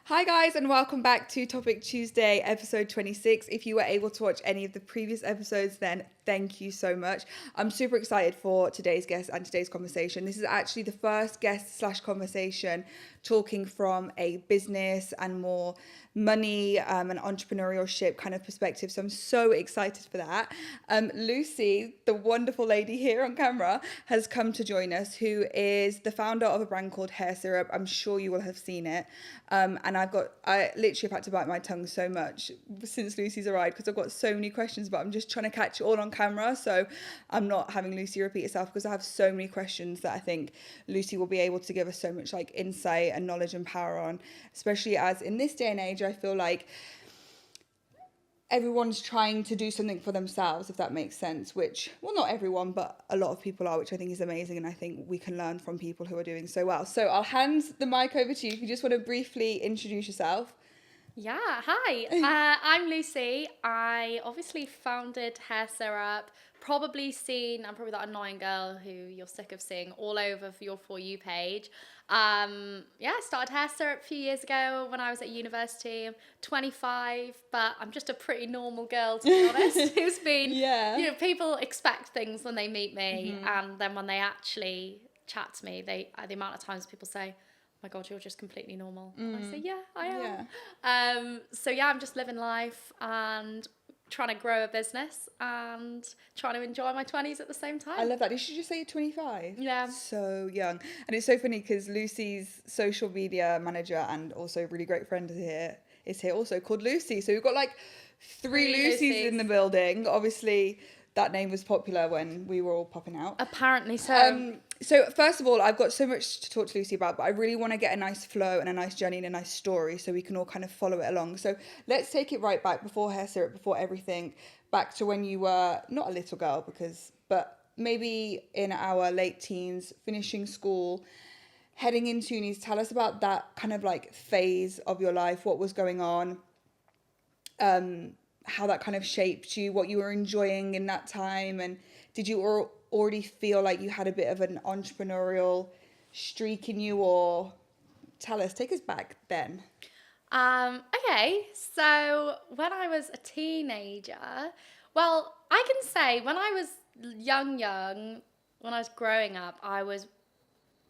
Hi guys, and welcome back to Topic Tuesday, episode 26. If you were able to watch any of the previous episodes, then thank you so much. I'm super excited for today's guest and today's conversation. This is actually the first guest / conversation talking from a business and more money and entrepreneurship kind of perspective. So I'm so excited for that. Lucie, the wonderful lady here on camera, has come to join us, who is the founder of a brand called Hair Syrup. I'm sure you will have seen it. And I literally have had to bite my tongue so much since Lucie's arrived because I've got so many questions, but I'm just trying to catch it all on camera. So I'm not having Lucie repeat herself because I have so many questions that I think Lucie will be able to give us so much like insight and knowledge and power on, especially as in this day and age, I feel like everyone's trying to do something for themselves, if that makes sense, which, well, not everyone, but a lot of people are, which I think is amazing. And I think we can learn from people who are doing so well. So I'll hand the mic over to you if you just want to briefly introduce yourself. Yeah, hi. I'm Lucie. I obviously founded Hair Syrup. I'm probably that annoying girl who you're sick of seeing all over your For You page. I started Hair Syrup a few years ago when I was at university. I'm 25, but I'm just a pretty normal girl, to be honest, who's been, people expect things when they meet me, and then when they actually chat to me, the amount of times people say, my God, you're just completely normal. And I say, yeah, I am. Yeah. I'm just living life and trying to grow a business and trying to enjoy my 20s at the same time. I love that. Did you just say you're 25? Yeah. So young. And it's so funny because Lucie's social media manager and also a really great friend is here also, called Lucie. So we've got like three Lucies in the building. Obviously, that name was popular when we were all popping out. Apparently so. So first of all, I've got so much to talk to Lucie about, but I really want to get a nice flow and a nice journey and a nice story so we can all kind of follow it along. So let's take it right back before Hair Syrup, before everything, back to when you were not a little girl, but maybe in our late teens, finishing school, heading into uni. Tell us about that kind of like phase of your life, what was going on, how that kind of shaped you, what you were enjoying in that time, and did you already feel like you had a bit of an entrepreneurial streak in you, or take us back then. Okay, so when I was a teenager, well, I can say when I was young, when I was growing up, I was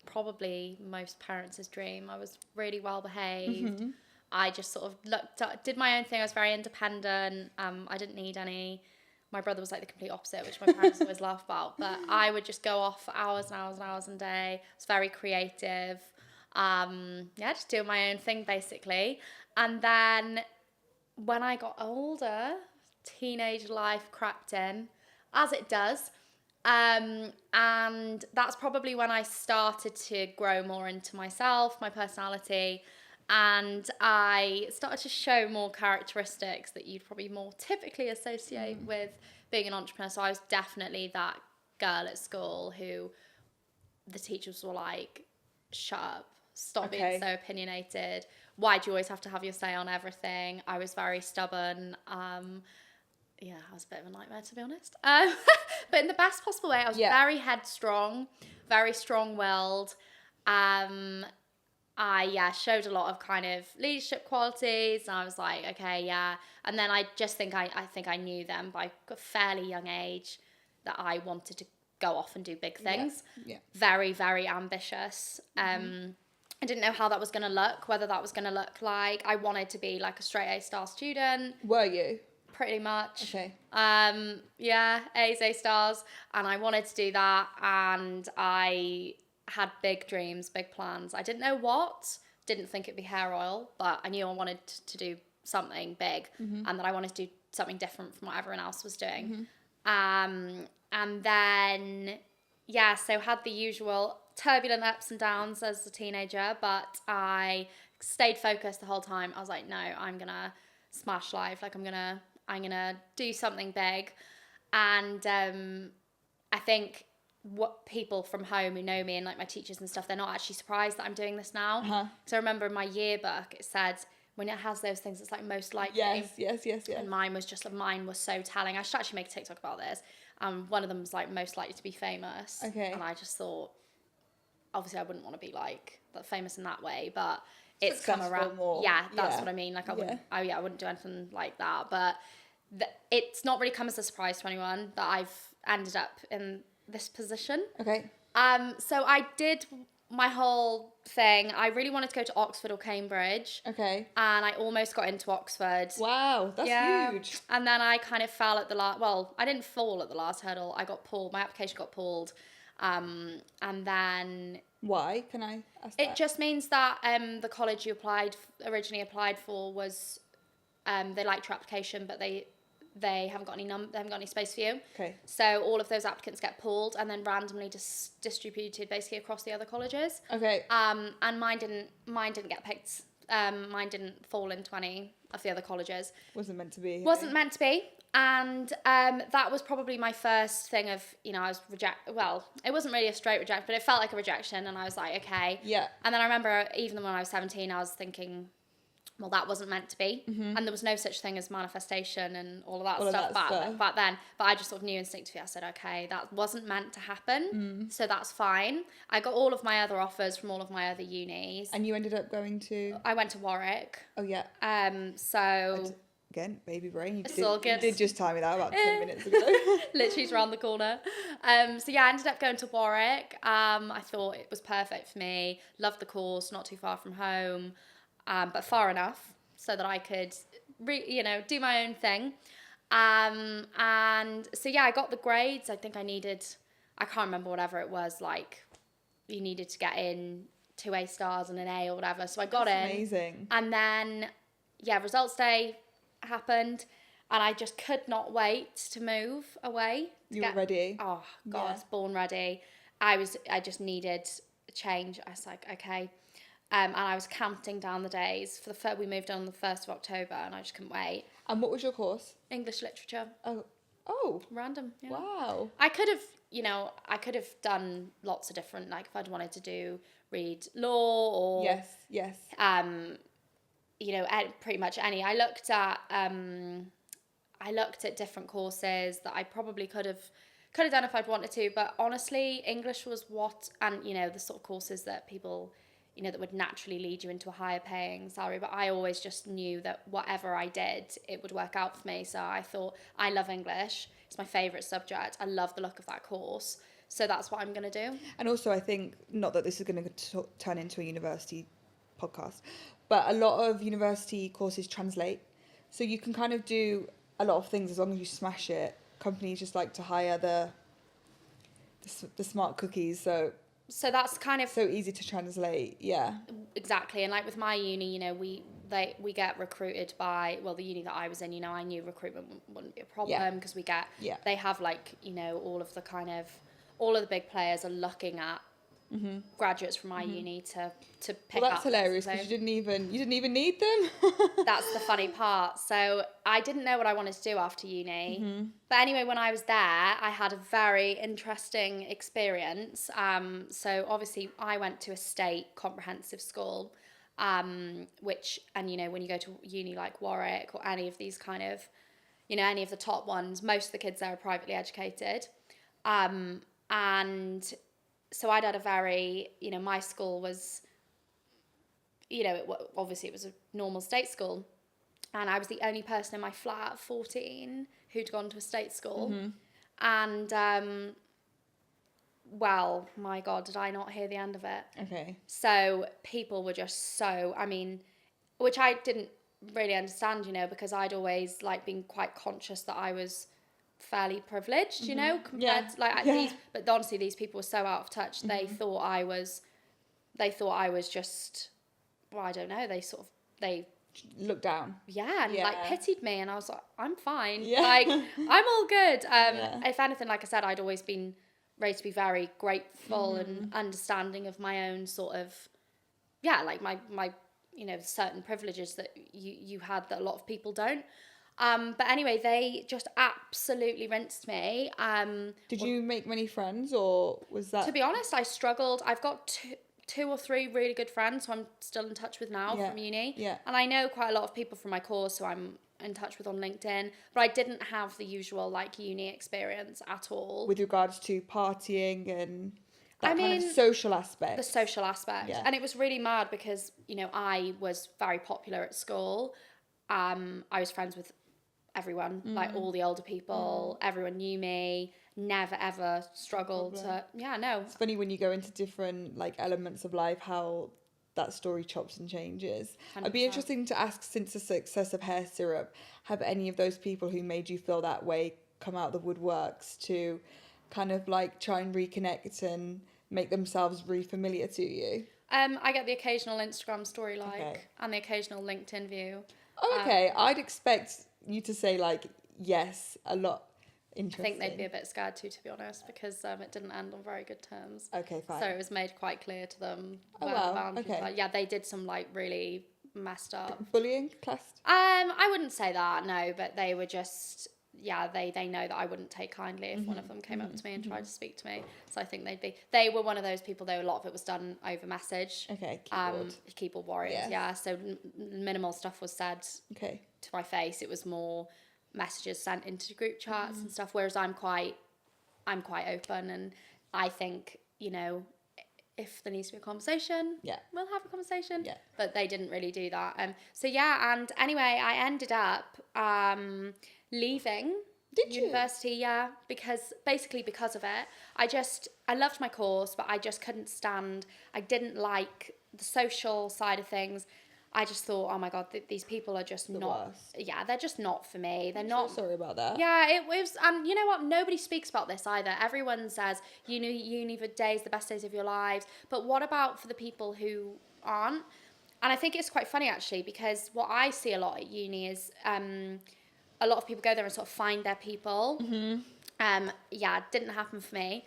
probably most parents' dream. I was really well behaved. Mm-hmm. I just sort of did my own thing. I was very independent. I didn't need any. My brother was like the complete opposite, which my parents always laugh about. But I would just go off for hours and hours and hours a day. I was very creative. Just doing my own thing, basically. And then when I got older, teenage life crept in, as it does. And that's probably when I started to grow more into myself, my personality. And I started to show more characteristics that you'd probably more typically associate with being an entrepreneur. So I was definitely that girl at school who the teachers were like, shut up, stop being so opinionated. Why do you always have to have your say on everything? I was very stubborn. I was a bit of a nightmare, to be honest. But in the best possible way, I was very headstrong, very strong-willed. I showed a lot of kind of leadership qualities, and I was like, okay, yeah. And then I just think I knew them by a fairly young age that I wanted to go off and do big things. Yeah. Very, very ambitious. I didn't know how that was going to look, whether that was going to look like. I wanted to be like a straight A star student. Were you? Pretty much. Okay. A's, A stars, and I wanted to do that, and I had big dreams, big plans. I didn't know what, didn't think it'd be hair oil, but I knew I wanted to do something big, and that I wanted to do something different from what everyone else was doing. And then, so had the usual turbulent ups and downs as a teenager, but I stayed focused the whole time. I was like, no, I'm gonna smash life. Like I'm gonna do something big. And I think what people from home who know me and like my teachers and stuff, they're not actually surprised that I'm doing this now. So I remember in my yearbook it said, when it has those things, it's like most likely. Yes. And mine was so telling. I should actually make a TikTok about this. One of them was like most likely to be famous. Okay. And I just thought, obviously I wouldn't want to be like famous in that way, but it's come Successful around. more. Yeah, that's Yeah. what I mean. Like I Yeah. wouldn't, I wouldn't do anything like that. But it's not really come as a surprise to anyone that I've ended up in this position. Okay. So I did my whole thing. I really wanted to go to Oxford or Cambridge. Okay. And I almost got into Oxford. Wow, that's huge. And then I kind of fell at the last, well, I didn't fall at the last hurdle. I got pulled. My application got pulled. And then Why? Can I ask it that? just means that the college you originally applied for was, they liked your application, but they haven't got any they haven't got any space for you. Okay. So all of those applicants get pulled and then randomly just distributed basically across the other colleges. Okay. And mine didn't get picked. Mine didn't fall into any of the other colleges. Wasn't meant to be. Wasn't meant to be. And that was probably my first thing of, I was well, it wasn't really a straight rejection, but it felt like a rejection. And I was like, okay. Yeah. And then I remember even when I was 17, I was thinking, well, that wasn't meant to be. Mm-hmm. And there was no such thing as manifestation and all of that stuff back then. But I just sort of knew instinctively, I said, okay, that wasn't meant to happen. So that's fine. I got all of my other offers from all of my other unis. And you ended up going to? I went to Warwick. Oh, yeah. So... Again, baby brain. All good. You did just tell me that about 10 minutes ago. Literally, it's around the corner. So yeah, I ended up going to Warwick. I thought it was perfect for me. Loved the course, not too far from home. But far enough so that I could, do my own thing. And so, yeah, I got the grades. I think I can't remember whatever it was, like you needed to get in 2 A stars and an A or whatever. So I got in. Amazing. And then, yeah, results day happened. And I just could not wait to move away. You were ready? Oh, God, I was born ready. I just needed a change. I was like, okay. And I was counting down the days. We moved on the 1st of October, and I just couldn't wait. And what was your course? English literature. Oh. Random. Yeah. Wow. I could have done lots of different, like if I'd wanted to read law or... Yes. Pretty much any. I looked at different courses that I probably could have done if I'd wanted to, but honestly, English was the sort of courses that people... that would naturally lead you into a higher paying salary. But I always just knew that whatever I did, it would work out for me. So I thought, I love English. It's my favourite subject. I love the look of that course. So that's what I'm going to do. And also I think, not that this is going to turn into a university podcast, but a lot of university courses translate. So you can kind of do a lot of things as long as you smash it. Companies just like to hire the smart cookies. So that's kind of... So easy to translate, yeah. Exactly. And like with my uni, we get recruited by, well, the uni that I was in, I knew recruitment wouldn't be a problem because they have all of the big players are looking at graduates from my uni to pick up. Well, that's hilarious because you didn't even need them. That's the funny part. So I didn't know what I wanted to do after uni. But anyway, when I was there, I had a very interesting experience. So obviously I went to a state comprehensive school, which, and when you go to uni like Warwick or any of these kind of, any of the top ones, most of the kids there are privately educated. And so I'd had a very, my school was, obviously it was a normal state school. And I was the only person in my flat at 14 who'd gone to a state school. And, well, my God, did I not hear the end of it? Okay. So people were just which I didn't really understand, because I'd always been quite conscious that I was fairly privileged, compared to these, but honestly these people were so out of touch. They thought I was just, well, I don't know, they looked down, and pitied me, and I was like, I'm fine, I'm all good. If anything, like I said, I'd always been raised to be very grateful and understanding of my own sort of my certain privileges that you had that a lot of people don't. But anyway, they just absolutely rinsed me. Did you make many friends, or was that... To be honest, I struggled. I've got two or three really good friends who I'm still in touch with now from uni. Yeah. And I know quite a lot of people from my course who I'm in touch with on LinkedIn, but I didn't have the usual uni experience at all. With regards to partying and... that kind of social aspect. The social aspect. Yeah. And it was really mad because, I was very popular at school. I was friends with everyone, like all the older people. Everyone knew me. Never ever struggled to. Yeah, no. It's funny when you go into different like elements of life how that story chops and changes. 100%. It'd be interesting to ask, since the success of hair syrup, have any of those people who made you feel that way come out the woodworks to kind of like try and reconnect and make themselves really familiar to you? I get the occasional Instagram story and the occasional LinkedIn view. Oh, okay. I'd expect you to say like yes a lot. Interesting. I think they'd be a bit scared to be honest, because it didn't end on very good terms. Okay, fine. So it was made quite clear to them. Oh, wow. Okay. Yeah, they did some like really messed up. Bullying classed? I wouldn't say that, no, but they were just, they know that I wouldn't take kindly if one of them came up to me and tried to speak to me. So I think they were one of those people, though a lot of it was done over message. Okay, keyboard warriors, yeah. So minimal stuff was said to my face. It was more messages sent into group chats and stuff, whereas I'm quite open, and I think, if there needs to be a conversation, we'll have a conversation. Yeah. But they didn't really do that. And anyway, I ended up leaving university, because of it. I loved my course, but I just couldn't stand, I didn't like the social side of things. I just thought, oh my God, these people are just not, they're just not for me. They're not. So sorry about that. Yeah, it was, and you know what? Nobody speaks about this either. Everyone says uni for days, the best days of your lives. But what about for the people who aren't? And I think it's quite funny actually, because what I see a lot at uni is a lot of people go there and sort of find their people. Didn't happen for me.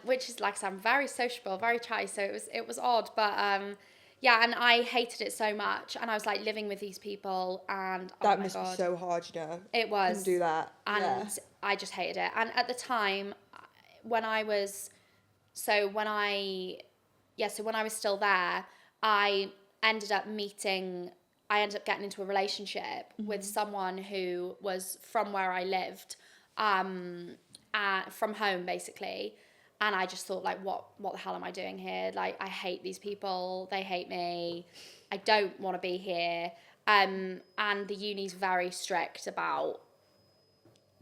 Which is, like I said, I'm very sociable, very chatty, so it was odd, but and I hated it so much, and I was like living with these people, and that must be so hard, It was. Couldn't do that, and I just hated it. And at the time, when I was still there, I ended up getting into a relationship with someone who was from where I lived, from home basically. And I just thought, like, what the hell am I doing here? Like, I hate these people. They hate me. I don't want to be here. And the uni's very strict about,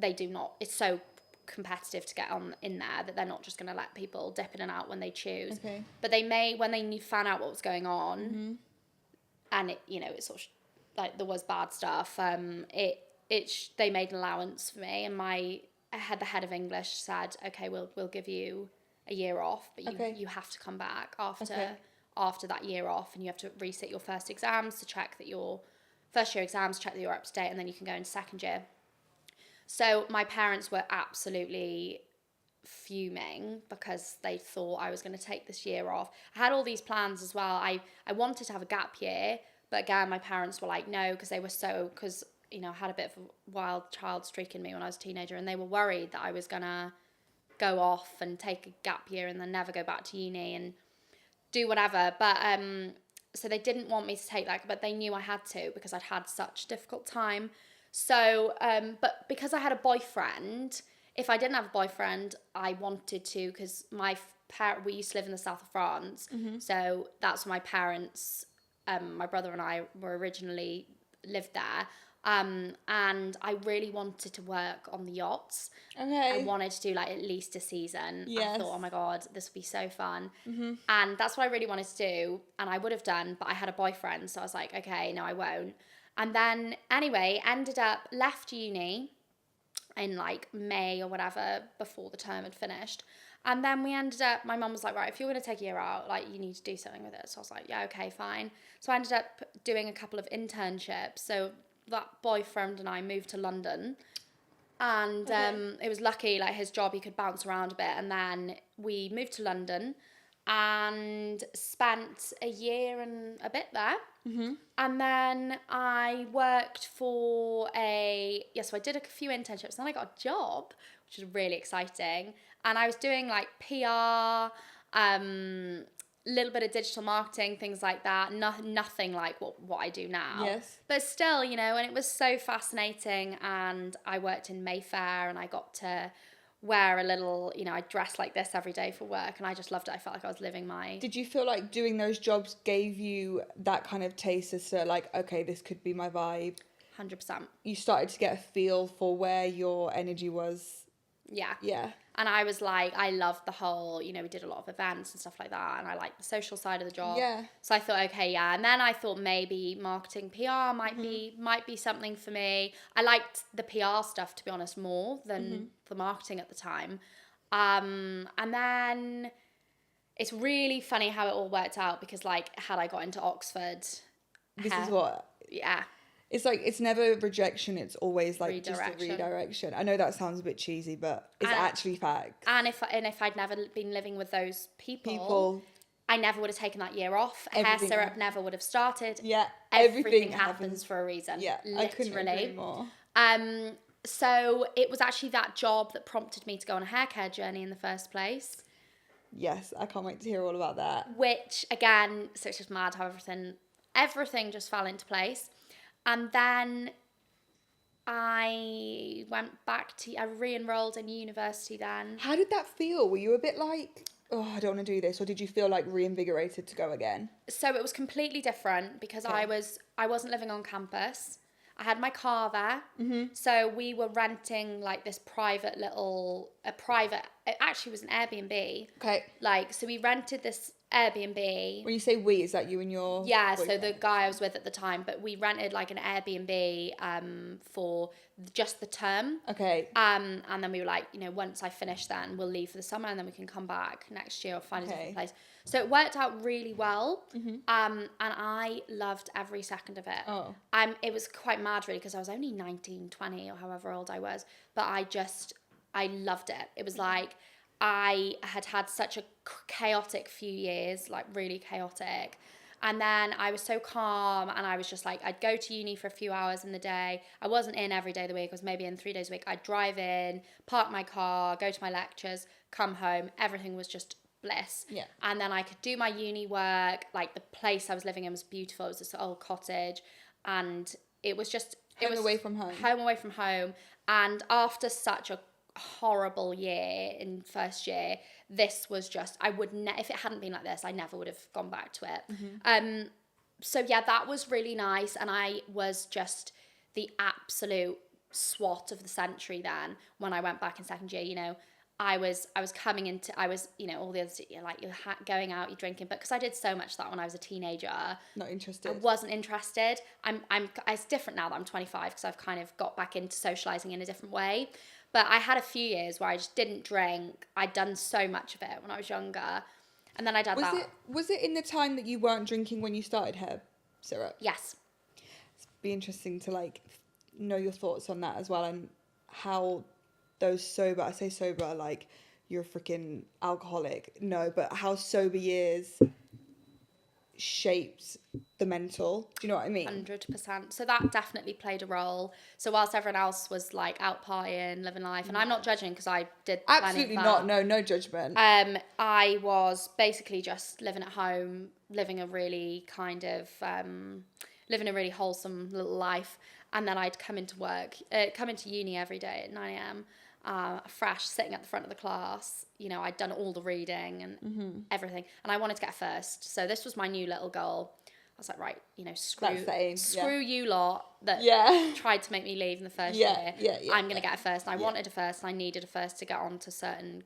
it's so competitive to get on in there that they're not just going to let people dip in and out when they choose. Okay. But they may, when they found out what was going on, and it's sort of, like, there was bad stuff, they made an allowance for me, and the head of English said, okay, we'll give you a year off, but you have to come back after that year off, and you have to resit your first year exams to check that you're up to date, and then you can go into second year. So my parents were absolutely fuming because they thought I was going to take this year off. I had all these plans as well. I wanted to have a gap year, but again, my parents were like, no, because I had a bit of a wild child streak in me when I was a teenager, and they were worried that I was going to go off and take a gap year and then never go back to uni and do whatever. But so they didn't want me to take that, but they knew I had to because I'd had such a difficult time. So, but because I had a boyfriend, if I didn't have a boyfriend, I wanted to, because we used to live in the south of France. So that's where my parents, my brother and I were originally lived there. And I really wanted to work on the yachts. Okay. I wanted to do like at least a season. Yes. I thought, oh my God, this would be so fun. And that's what I really wanted to do. And I would have done, but I had a boyfriend. So I was like, okay, no, I won't. And then anyway, left uni in like May or whatever, before the term had finished. And then my mum was like, right, if you're going to take a year out, like, you need to do something with it. So I was like, yeah, okay, fine. So I ended up doing a couple of internships. So that boyfriend and I moved to London, and it was lucky, like, his job, he could bounce around a bit, and then we moved to London and spent a year and a bit there. And then I worked so I did a few internships, and then I got a job, which was really exciting, and I was doing like PR, little bit of digital marketing, things like that. Nothing like what I do now. Yes. But still, and it was so fascinating. And I worked in Mayfair, and I got to wear a little, I dress like this every day for work, and I just loved it. I felt like I was living my... Did you feel like doing those jobs gave you that kind of taste as to like, okay, this could be my vibe? 100%. You started to get a feel for where your energy was. Yeah. Yeah. And I was like, I loved the whole, we did a lot of events and stuff like that, and I liked the social side of the job. Yeah. So I thought, okay, yeah. And then I thought maybe marketing PR might be something for me. I liked the PR stuff, to be honest, more than the marketing at the time. And then it's really funny how it all worked out, because like, had I got into Oxford, This is what... Yeah. It's like, it's never rejection, it's always like just a Redirection. redirection. I know that sounds a bit cheesy, but it's actually fact. And if I'd never been living with those people, I never would have taken that year off. Hair syrup never would have started. Yeah, everything happens for a reason. Yeah, literally. I couldn't agree more. So it was actually that job that prompted me to go on a hair care journey in the first place. Yes, I can't wait to hear all about that. Which again, so it's just mad how everything just fell into place. And then I re-enrolled in university then. How did that feel? Were you a bit like, oh, I don't want to do this? Or did you feel like reinvigorated to go again? So it was completely different, because I wasn't living on campus. I had my car there. So we were renting like this it actually was an Airbnb. Okay. Like, so we rented this Airbnb. When you say we, is that you and your boyfriend? boyfriend? So the guy I was with at the time, but we rented like an Airbnb for just the term. Okay. And then we were like, once I finish, then we'll leave for the summer, and then we can come back next year or find a different place. So it worked out really well. And I loved every second of it. Oh. It was quite mad really, because I was only 19, 20 or however old I was, but I loved it. It was like, I had such a chaotic few years, like really chaotic. And then I was so calm, and I was just like, I'd go to uni for a few hours in the day. I wasn't in every day of the week. I was maybe in 3 days a week. I'd drive in, park my car, go to my lectures, come home. Everything was just bliss. Yeah. And then I could do my uni work. Like, the place I was living in was beautiful. It was this old cottage, and it was just... Home away from home. Home away from home. And after such a horrible year in first year, this was just, if it hadn't been like this, I never would have gone back to it. So yeah, that was really nice, and I was just the absolute swat of the century then when I went back in second year. I was coming into, all the others, like you're going out, you're drinking, but because I did so much that when I was a teenager, not interested. I wasn't interested. It's different now that I'm 25, because I've kind of got back into socializing in a different way. But I had a few years where I just didn't drink. I'd done so much of it when I was younger. And then I'd had that. Was it in the time that you weren't drinking when you started hair syrup? Yes. It'd be interesting to like know your thoughts on that as well, and how those sober, I say sober like you're a freaking alcoholic. No, but how sober years shaped the mental. Do you know what I mean? 100%. So that definitely played a role. So whilst everyone else was like out partying, living life, and I'm not judging, because I did absolutely not. No judgment. I was basically just living at home, living a really wholesome little life, and then I'd come into uni every day at 9 a.m. Fresh, sitting at the front of the class. I'd done all the reading and everything, and I wanted to get first. So this was my new little goal. I was like, right, screw you lot that tried to make me leave in the first year. I'm going to get a first. And I wanted a first, and I needed a first to get onto certain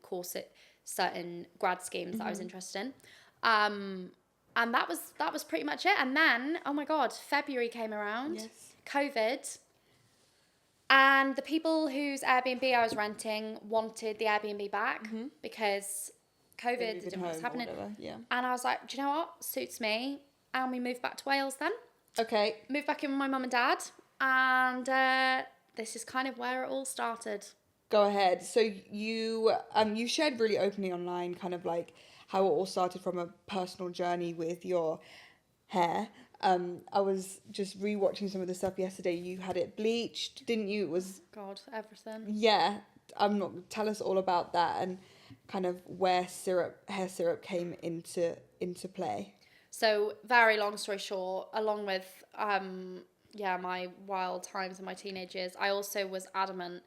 certain grad schemes that I was interested in. And that was pretty much it. And then, oh my God, February came around. Yes. COVID. And the people whose Airbnb I was renting wanted the Airbnb back because COVID didn't know what was happening. Yeah. And I was like, do you know what? Suits me. And we moved back to Wales then. Okay. Moved back in with my mum and dad. And this is kind of where it all started. Go ahead. So you shared really openly online kind of like how it all started from a personal journey with your hair. I was just rewatching some of the stuff yesterday. You had it bleached, didn't you? It was... God, everything. Yeah. Tell us all about that and kind of where hair syrup came into play. So, very long story short, along with my wild times in my teenage years, I also was adamant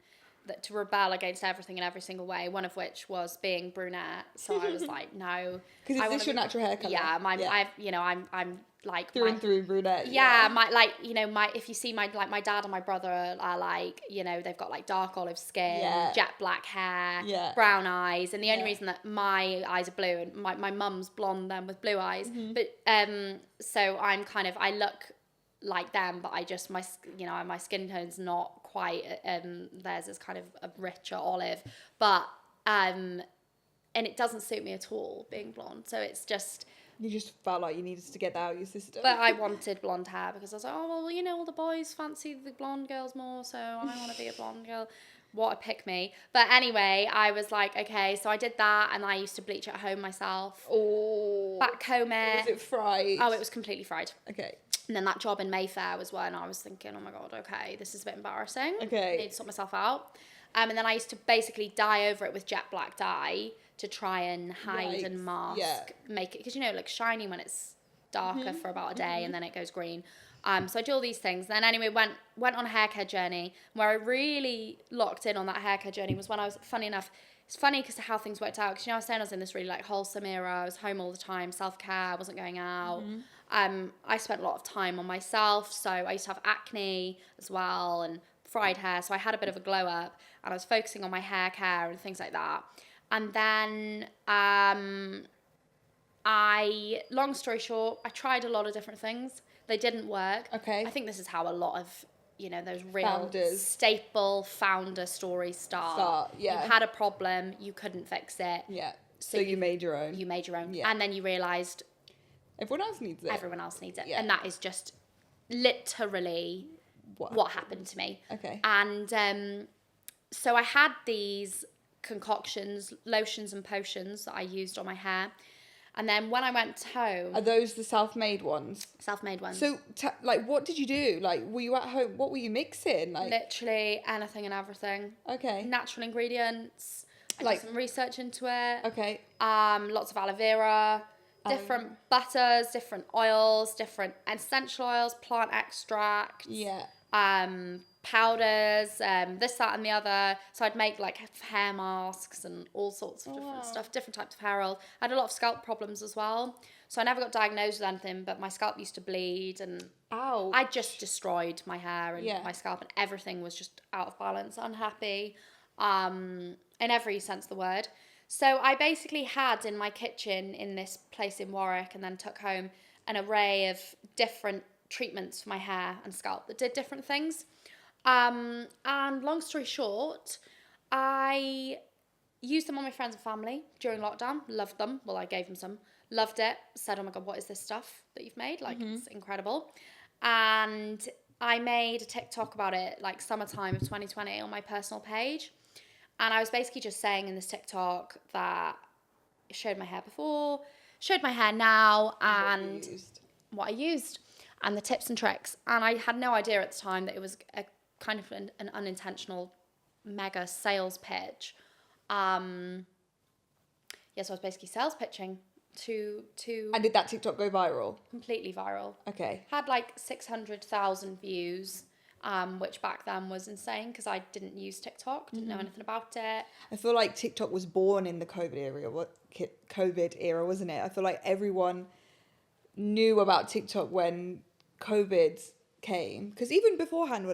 that to rebel against everything in every single way, one of which was being brunette. So I was like, no. Because is this your natural hair colour? Yeah, I'm like through and through brunette. Yeah, if you see my dad and my brother are like, they've got like dark olive skin, jet black hair, brown eyes, and the only reason that my eyes are blue and my mum's blonde then with blue eyes, but so I'm kind of, I look like them, but I just my skin tone's not quite theirs is kind of a richer olive, but and it doesn't suit me at all being blonde, so it's just. You just felt like you needed to get that out of your system. But I wanted blonde hair because I was like, oh, well, all the boys fancy the blonde girls more, so I want to be a blonde girl. What a pick me. But anyway, I was like, okay, so I did that, and I used to bleach at home myself. Oh. Backcomb it. Was it fried? Oh, it was completely fried. Okay. And then that job in Mayfair was when I was thinking, oh my God, okay, this is a bit embarrassing. Okay. I need to sort myself out. And then I used to basically dye over it with jet black dye to try and hide and mask, make it, because it looks shiny when it's darker for about a day, and then it goes green. So I do all these things. Then anyway, went on a hair care journey. Where I really locked in on that hair care journey was when I was, funny enough, it's funny because of how things worked out. Because I was saying I was in this really like wholesome era. I was home all the time, self-care, I wasn't going out. I spent a lot of time on myself. So I used to have acne as well and fried hair. So I had a bit of a glow up, and I was focusing on my hair care and things like that. And then long story short, I tried a lot of different things. They didn't work. Okay. I think this is how a lot of, those real Founders. staple founder stories start. Yeah. You had a problem, you couldn't fix it. Yeah. So you made your own. You made your own. Yeah. And then you realised everyone else needs it. Everyone else needs it. Yeah. And that is just literally what happened to me. Okay. And so I had these concoctions, lotions and potions that I used on my hair. And then when I went home... Are those the self-made ones? Self-made ones. So, what did you do? Like, were you at home? What were you mixing? Like, literally anything and everything. Okay. Natural ingredients. I did some research into it. Okay. Lots of aloe vera, different butters, different oils, different essential oils, plant extracts. Yeah. Powders, this, that, and the other. So I'd make like hair masks and all sorts of different stuff, different types of hair oil. I had a lot of scalp problems as well. So I never got diagnosed with anything, but my scalp used to bleed, and I just destroyed my hair and my scalp, and everything was just out of balance, unhappy, in every sense of the word. So I basically had in my kitchen in this place in Warwick, and then took home an array of different treatments for my hair and scalp that did different things. And long story short, I used them on my friends and family during lockdown. Loved them. Well, I gave them some. Loved it. Said, oh my God, what is this stuff that you've made? Like, it's incredible. And I made a TikTok about it, like summertime of 2020 on my personal page. And I was basically just saying in this TikTok that I showed my hair before, showed my hair now, and what I used. And the tips and tricks. And I had no idea at the time that it was a kind of an unintentional mega sales pitch. So I was basically sales pitching to And did that TikTok go viral? Completely viral. Okay. Had like 600,000 views, which back then was insane because I didn't use TikTok, didn't know anything about it. I feel like TikTok was born in the COVID era, wasn't it? I feel like everyone knew about TikTok when COVID came, because even beforehand,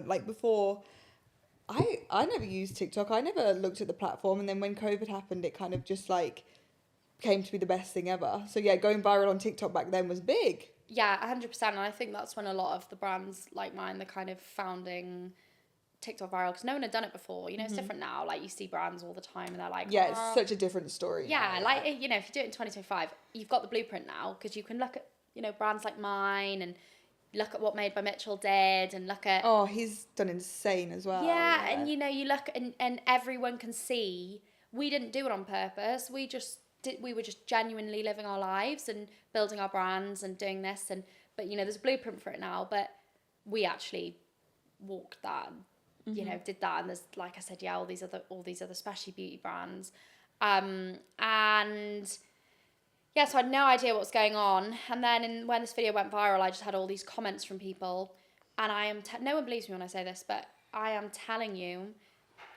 I never used TikTok. I never looked at the platform, and then when COVID happened, it kind of just like came to be the best thing ever. So yeah, going viral on TikTok back then was big. Yeah, 100%. And I think that's when a lot of the brands like mine, the kind of founding TikTok viral, because no one had done it before. It's different now. Like, you see brands all the time, and they're like, it's such a different story. Yeah, now. Like, if you do it in 2025, you've got the blueprint now, because you can look at brands like mine and look at what Made by Mitchell did, and look at... Oh, he's done insane as well. Yeah, and you look and everyone can see we didn't do it on purpose. We were just genuinely living our lives and building our brands and doing this, but there's a blueprint for it now, but we actually walked that and did that, and there's, like I said, all these other specialty beauty brands, and yeah, so I had no idea what was going on. And then when this video went viral, I just had all these comments from people. And no one believes me when I say this, but I am telling you,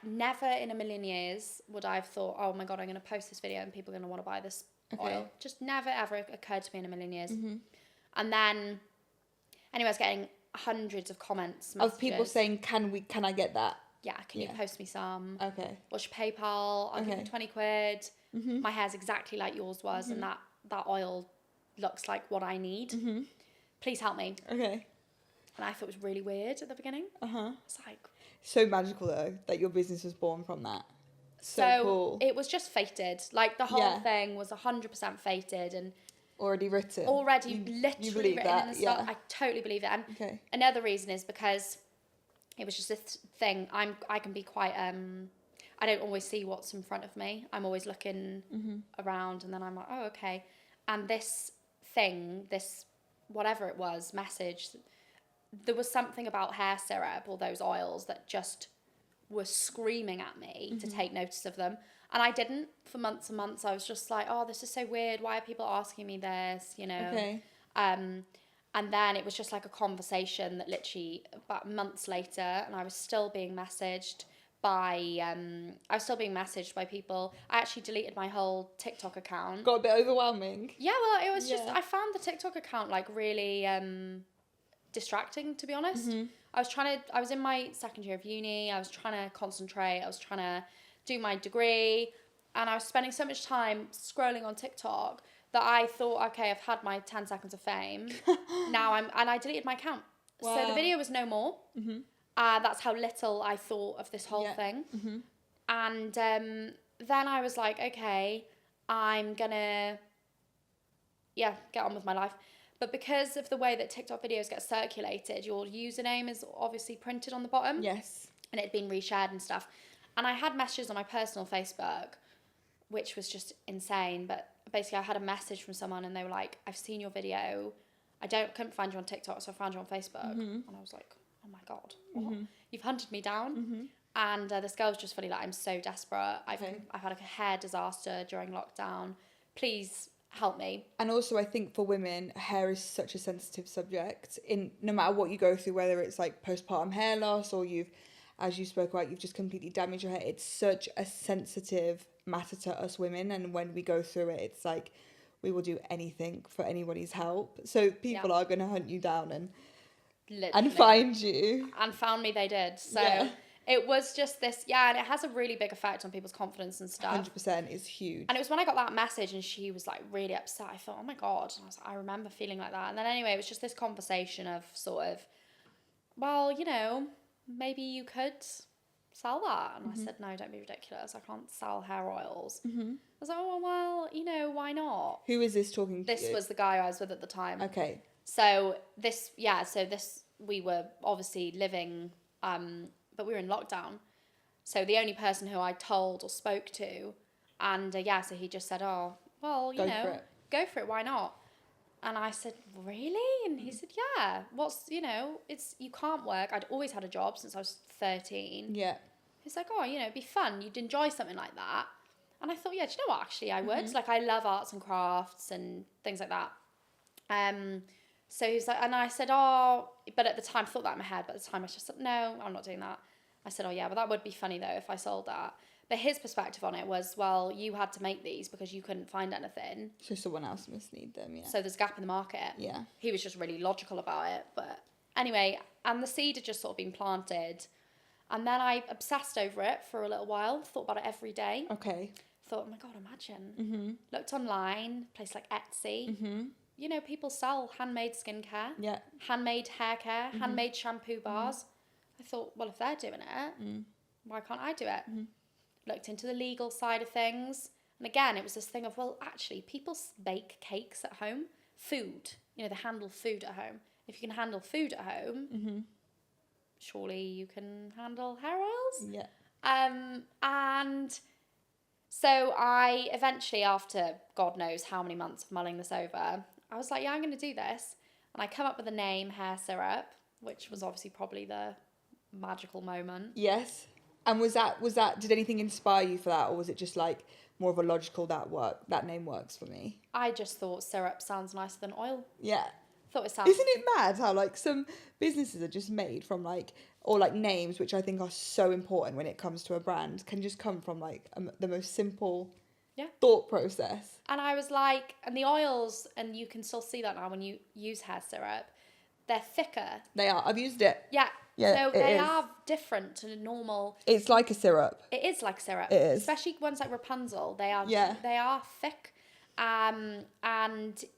never in a million years would I have thought, oh my God, I'm going to post this video and people are going to want to buy this oil. Just never, ever occurred to me in a million years. And then, anyway, I was getting hundreds of comments, messages. Of people saying, can I get that? Yeah, can you post me some? Okay. What's your PayPal? I'll give you 20 quid. My hair's exactly like yours was, and that oil looks like what I need. Please help me. Okay. And I thought it was really weird at the beginning. It's like... So magical, though, that your business was born from that. So cool. It was just fated. Like, the whole thing was 100% fated and... Already written. Literally written that? in the stuff. I totally believe it. And another reason is because it was just this thing. I can be quite... I don't always see what's in front of me. I'm always looking around, and then I'm like, oh, okay. And this thing, this whatever it was, message, there was something about hair syrup or those oils that just were screaming at me to take notice of them. And I didn't for months and months. I was just like, oh, this is so weird. Why are people asking me this? You know? Okay. And then it was just like a conversation that literally about months later, and I was still being messaged by people. I actually deleted my whole TikTok account. Got a bit overwhelming. Yeah, well, it was just, I found the TikTok account like really distracting, to be honest. I was in my second year of uni. I was trying to concentrate. I was trying to do my degree, and I was spending so much time scrolling on TikTok that I thought, okay, I've had my 10 seconds of fame. And I deleted my account. Wow. So the video was no more. That's how little I thought of this whole thing. And then I was like, okay, I'm gonna, get on with my life. But because of the way that TikTok videos get circulated, your username is obviously printed on the bottom. Yes. And it had been reshared and stuff. And I had messages on my personal Facebook, which was just insane. But basically I had a message from someone and they were like, I've seen your video. Couldn't find you on TikTok, so I found you on Facebook. And I was like, oh my God, what? You've hunted me down. And this girl was just funny, like, I'm so desperate. I've had a hair disaster during lockdown. Please help me. And also I think for women, hair is such a sensitive subject. No matter what you go through, whether it's like postpartum hair loss or as you spoke about, you've just completely damaged your hair. It's such a sensitive matter to us women. And when we go through it, it's like we will do anything for anybody's help. So people are going to hunt you down and find you. And found me, they did. So it was just this, and it has a really big effect on people's confidence and stuff. 100% is huge. And it was when I got that message and she was like really upset, I thought, oh my God. And I was like, I remember feeling like that. And then anyway, it was just this conversation of sort of, well, maybe you could sell that. And I said, no, don't be ridiculous. I can't sell hair oils. I was like, oh, well, why not? Who is this talking to? This was the guy I was with at the time. Okay. So we were obviously living, but we were in lockdown. So the only person who I told or spoke to, and so he just said, oh, well, go for it, why not? And I said, really? And he said, yeah, you can't work. I'd always had a job since I was 13. Yeah. He's like, oh, it'd be fun. You'd enjoy something like that. And I thought, do you know what? Actually, I would. Like, I love arts and crafts and things like that. So he's like, and I said, oh, but at the time, I thought that in my head, but at the time I just said, no, I'm not doing that. I said, oh yeah, but that would be funny though if I sold that. But his perspective on it was, well, you had to make these because you couldn't find anything. So someone else must need them, yeah. So there's a gap in the market. Yeah. He was just really logical about it. But anyway, and the seed had just sort of been planted. And then I obsessed over it for a little while, thought about it every day. Okay. Thought, oh my God, imagine. Looked online, place like Etsy. People sell handmade skincare, handmade hair care, handmade shampoo bars. I thought, well, if they're doing it, why can't I do it? Looked into the legal side of things. And again, it was this thing of, well, actually, people bake cakes at home. Food, they handle food at home. If you can handle food at home, surely you can handle hair oils. Yeah. And so I eventually, after God knows how many months of mulling this over, I was like, yeah, I'm going to do this. And I come up with the name Hair Syrup, which was obviously probably the magical moment. Yes. And was that, did anything inspire you for that? Or was it just like more of a logical, that name works for me? I just thought syrup sounds nicer than oil. Yeah. Thought it sounded... Isn't it mad how like some businesses are just made from like, or like names, which I think are so important when it comes to a brand, can just come from like the most simple thought process. And I was like, and the oils, and you can still see that now when you use hair syrup, they're thicker. They are. I've used it. Yeah. Yeah, so they are different to normal. It's like a syrup. It is like syrup. It is. Especially ones like Rapunzel. They are thick. And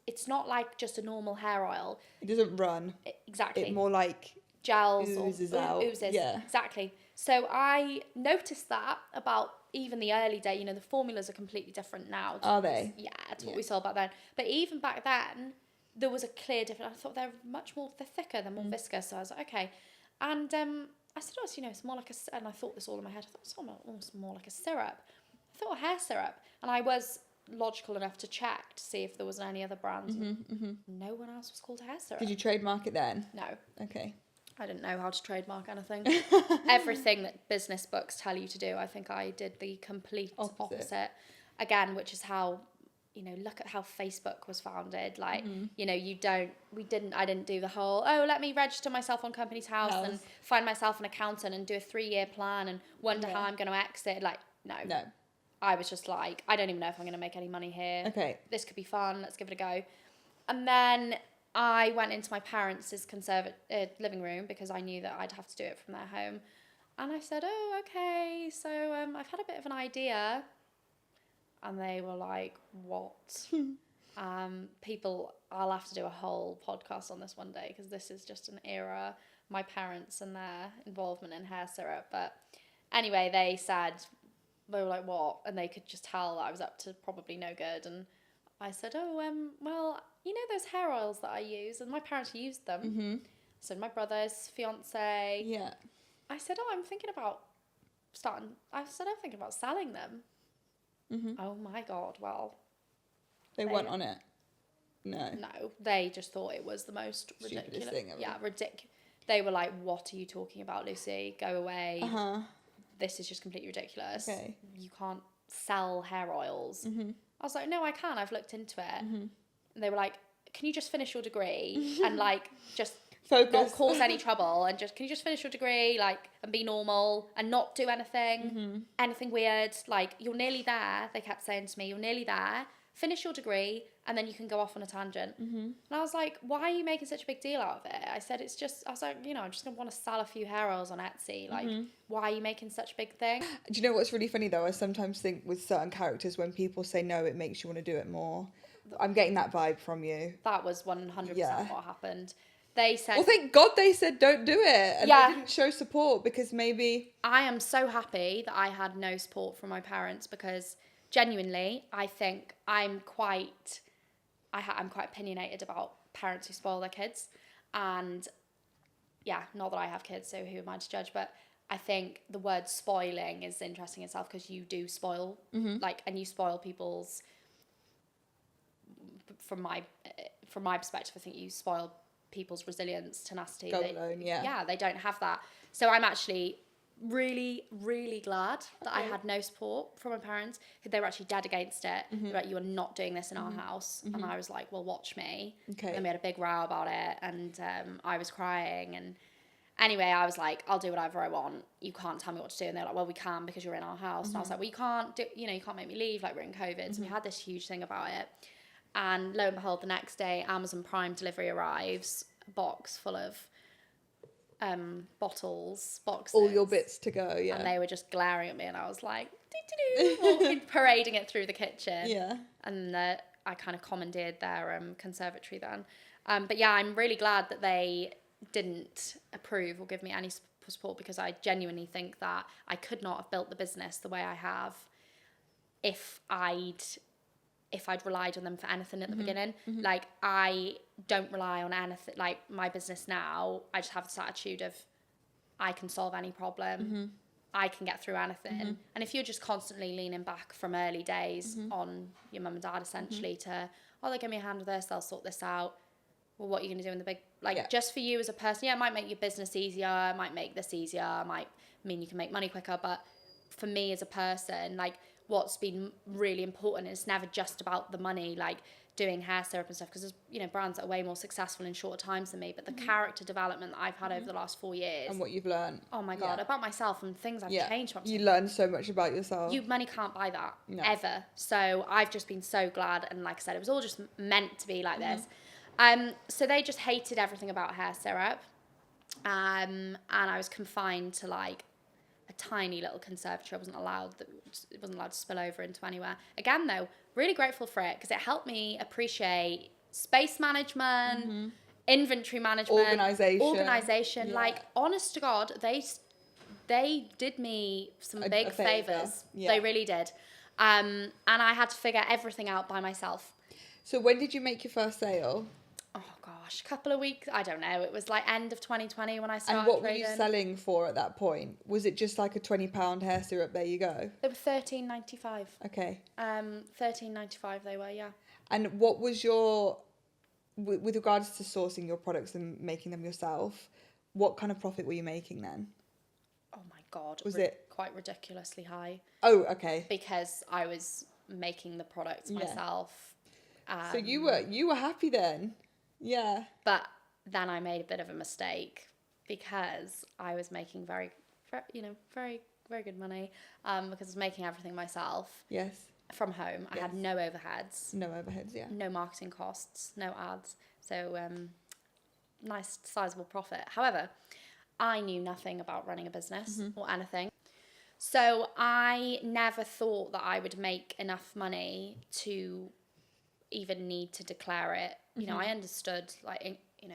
it's not like just a normal hair oil. It doesn't run. Exactly. It more like gels oozes or out. oozes. Yeah. Exactly. So I noticed that about even the early day, the formulas are completely different now. Are they? Yeah, to what we saw back then. But even back then, there was a clear difference. I thought they're much more thicker, they're more viscous. So I was like, okay. And I said, it's more like and I thought this all in my head. I thought it's almost more like a syrup. I thought a hair syrup. And I was logical enough to check to see if there was any other brands. No one else was called hair syrup. Did you trademark it then? No. Okay. I didn't know how to trademark anything. Everything that business books tell you to do, I think I did the complete opposite. Again, which is how, look at how Facebook was founded. Like, I didn't do the whole, let me register myself on Company's House and find myself an accountant and do a 3-year plan and wonder how I'm going to exit. Like, no. I was just like, I don't even know if I'm going to make any money here. Okay. This could be fun. Let's give it a go. And then I went into my parents' living room because I knew that I'd have to do it from their home. And I said, okay, so I've had a bit of an idea. And they were like, what? I'll have to do a whole podcast on this one day because this is just an era, my parents and their involvement in hair syrup. But anyway, they were like, what? And they could just tell that I was up to probably no good. And I said, well, those hair oils that I use, and my parents used them. So my brother's fiance. Yeah. I said, I'm thinking about selling them. Oh my God, well. They weren't on it? No. No, they just thought it was the most ridiculous thing ever. Yeah, ridiculous. They were like, what are you talking about, Lucy? Go away. This is just completely ridiculous. Okay. You can't sell hair oils. I was like, no, I can. I've looked into it. And they were like, can you just finish your degree and like just focus, not cause any trouble, and can you just finish your degree and be normal and not do anything weird? Like, you're nearly there. They kept saying to me, you're nearly there. Finish your degree and then you can go off on a tangent. And I was like, why are you making such a big deal out of it? I said, I'm just going to want to sell a few hair oils on Etsy. Like, why are you making such a big thing? Do you know what's really funny though? I sometimes think with certain characters, when people say no, it makes you want to do it more. I'm getting that vibe from you. That was 100% what happened. They said... Well, thank God they said don't do it. And they didn't show support because maybe... I am so happy that I had no support from my parents because... Genuinely, I think I'm quite opinionated about parents who spoil their kids. And yeah, not that I have kids, so who am I to judge? But I think the word spoiling is interesting itself because you do spoil, and you spoil people's, from my perspective, I think you spoil people's resilience, tenacity. Yeah, they don't have that. So I'm actually really, really glad that I had no support from my parents. They were actually dead against it. They were like, you are not doing this in our house. And I was like, well, watch me. Okay. And we had a big row about it, and I was crying. And anyway, I was like, I'll do whatever I want. You can't tell me what to do. And they're like, well, we can because you're in our house. And I was like, well, you can't make me leave. Like, we're in COVID. So we had this huge thing about it. And lo and behold, the next day, Amazon Prime delivery arrives, a box full of boxes, all your bits to go, and they were just glaring at me, and I was like, walking, parading it through the kitchen, and I kind of commandeered their conservatory then, but yeah, I'm really glad that they didn't approve or give me any support because I genuinely think that I could not have built the business the way I have if I'd relied on them for anything at the beginning. Like, I don't rely on anything. Like, my business now, I just have this attitude of I can solve any problem. I can get through anything. And if you're just constantly leaning back from early days on your mum and dad, essentially, to, they'll give me a hand with this, they'll sort this out. Well, what are you going to do in the big... just for you as a person, it might make your business easier, it might make this easier, it might mean you can make money quicker, but for me as a person, like, what's been really important is never just about the money. Like, doing hair syrup and stuff, because there's, you know, brands that are way more successful in shorter times than me, but the character development that I've had over the last 4 years, And what you've learned. oh my God, about myself and things I've changed from. You learn so much about yourself. Money can't buy that, ever. So I've just been so glad, and like I said, it was all just meant to be like this. So they just hated everything about hair syrup, and I was confined to like a tiny little conservatory. It wasn't allowed to spill over into anywhere. Again, though, really grateful for it, because it helped me appreciate space management, inventory management, organization. Like, honest to God, they did me some big favors. Yeah. They really did. And I had to figure everything out by myself. So when did you make your first sale? Oh gosh, a couple of weeks. I don't know. It was like end of 2020 when I started. And what trading. were you selling for at that point? Was it just like a £20 hair syrup? There you go. They were $13.95. Okay. $13.95 they were, yeah. And what was your, with regards to sourcing your products and making them yourself, what kind of profit were you making then? Oh my God. Was it quite ridiculously high? Oh, okay. Because I was making the products myself. So you were happy then? Yeah. But then I made a bit of a mistake, because I was making very, very good money, because I was making everything myself. Yes. From home. I had no overheads. No overheads, yeah. No marketing costs, no ads. So nice sizable profit. However, I knew nothing about running a business or anything. So I never thought that I would make enough money to even need to declare it. You know, I understood, like, you know,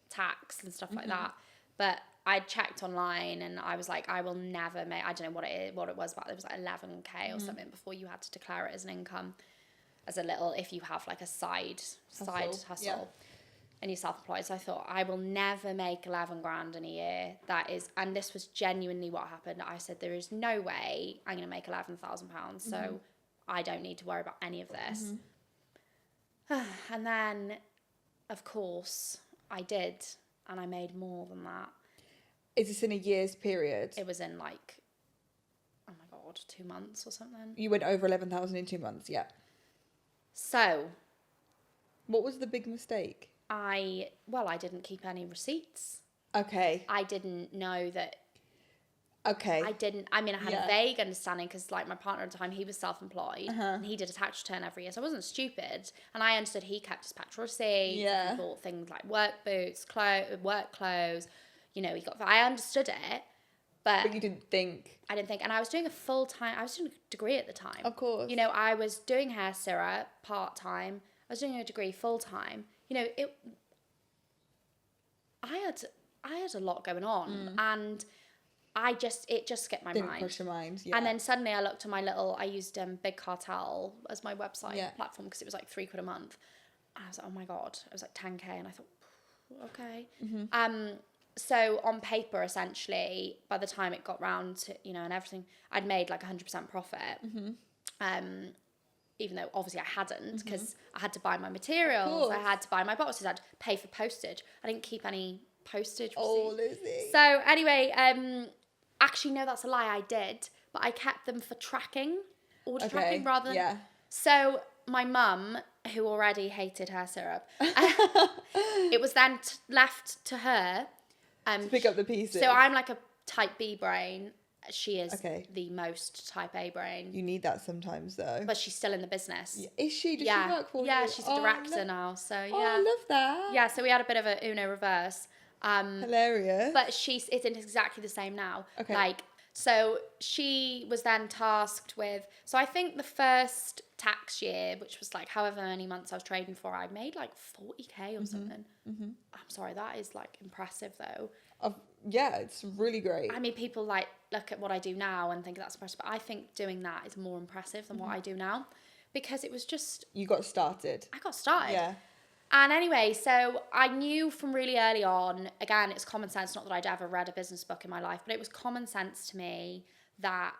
tax and stuff like that, but I checked online and I was like, I will never make, I don't know what it was, but it was like 11k or something before you had to declare it as an income, as a little, if you have like a side hustle and you're self-employed. So I thought, I will never make 11 grand in a year. That is, and this was genuinely what happened. I said, there is no way I'm going to make £11,000, so I don't need to worry about any of this. And then, of course, I did, and I made more than that. Is this in a year's period? It was in like, oh my God, 2 months or something. You went over 11,000 in 2 months, yeah. So, what was the big mistake? I didn't keep any receipts. Okay. I didn't know that. Okay. I had a vague understanding, because like my partner at the time, he was self-employed and he did a tax return every year. So I wasn't stupid. And I understood he kept his petrol receipts. Yeah. He bought things like work boots, work clothes. You know, I understood it. But you didn't think. I didn't think. And I was doing I was doing a degree at the time. Of course. You know, I was doing hair syrup part-time. I was doing a degree full-time. You know, I had a lot going on, and it just skipped my mind. Didn't cross your mind, yeah. And then suddenly I looked at I used Big Cartel as my website platform, because it was like £3 a month. And I was like, oh my God, it was like 10k, and I thought, okay. So on paper, essentially, by the time it got round to, you know, and everything, I'd made like 100% profit. Even though obviously I hadn't, because I had to buy my materials, I had to buy my boxes, I had to pay for postage. I didn't keep any postage receipts. Oh, Lucie. So anyway, actually, no, that's a lie. I did, but I kept them for tracking, order tracking, rather than. Yeah. So my mum, who already hated hair syrup, it was then left to her to pick up the pieces. So I'm like a type B brain. She is the most type A brain. You need that sometimes, though. But she's still in the business. Yeah. Is she? Does she work for you? Yeah, she's a director now. So yeah. Oh, I love that. Yeah, so we had a bit of a Uno reverse. Hilarious. But it's exactly the same now. Okay. Like, so she was then tasked with. So I think the first tax year, which was like however many months I was trading for, I made like 40k or something. I'm sorry, that is like impressive though. Yeah, it's really great. I mean, people like look at what I do now and think that's impressive, but I think doing that is more impressive than what I do now, because it was just... You got started. I got started. Yeah. And anyway, so I knew from really early on, again, it's common sense, not that I'd ever read a business book in my life, but it was common sense to me that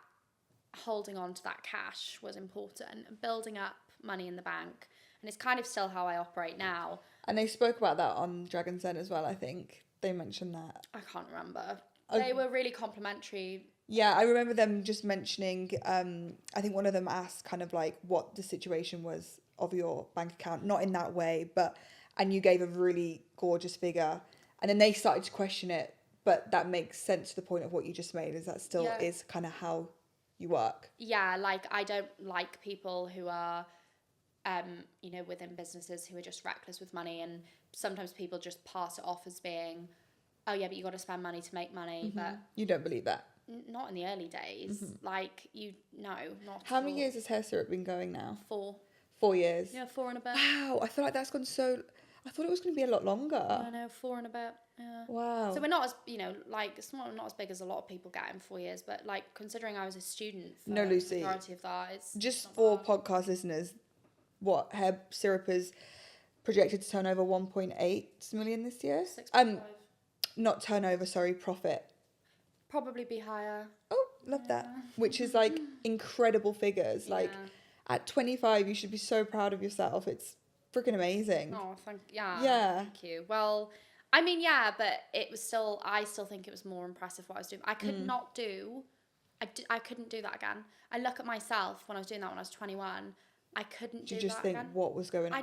holding on to that cash was important and building up money in the bank. And it's kind of still how I operate now. And they spoke about that on Dragon's Den as well, I think. They mentioned that. I can't remember. They were really complimentary. Yeah, I remember them just mentioning, I think one of them asked kind of like what the situation was of your bank account, not in that way, but, and you gave a really gorgeous figure, and then they started to question it, but that makes sense to the point of what you just made, is that still is kind of how you work. Yeah, like, I don't like people who are, you know, within businesses who are just reckless with money, and sometimes people just pass it off as being, oh yeah, but you got to spend money to make money, but You don't believe that? not in the early days. Like, not How many years has hair syrup been going now? 4. 4 years. Yeah, 4 and a bit. Wow, I feel like that's gone so. I thought it was going to be a lot longer. I know, 4 and a bit. Yeah. Wow. So we're not as, you know, like, it's not as big as a lot of people get in 4 years, but like, considering I was a student for No, the Lucie. majority of that, it's Just not for bad. podcast listeners, what hair syrup is projected to turn over 1.8 million this year. 6.5. Not turnover, sorry, profit. Probably be higher. Oh, love that. Which is like incredible figures. Like at 25, you should be so proud of yourself. It's freaking amazing. Oh, Yeah. thank you. Well, I mean, yeah, but it was still, I still think it was more impressive what I was doing. I could not do, I couldn't do that again. I look at myself when I was doing that when I was 21. I couldn't do that again. You just think, what was going on? I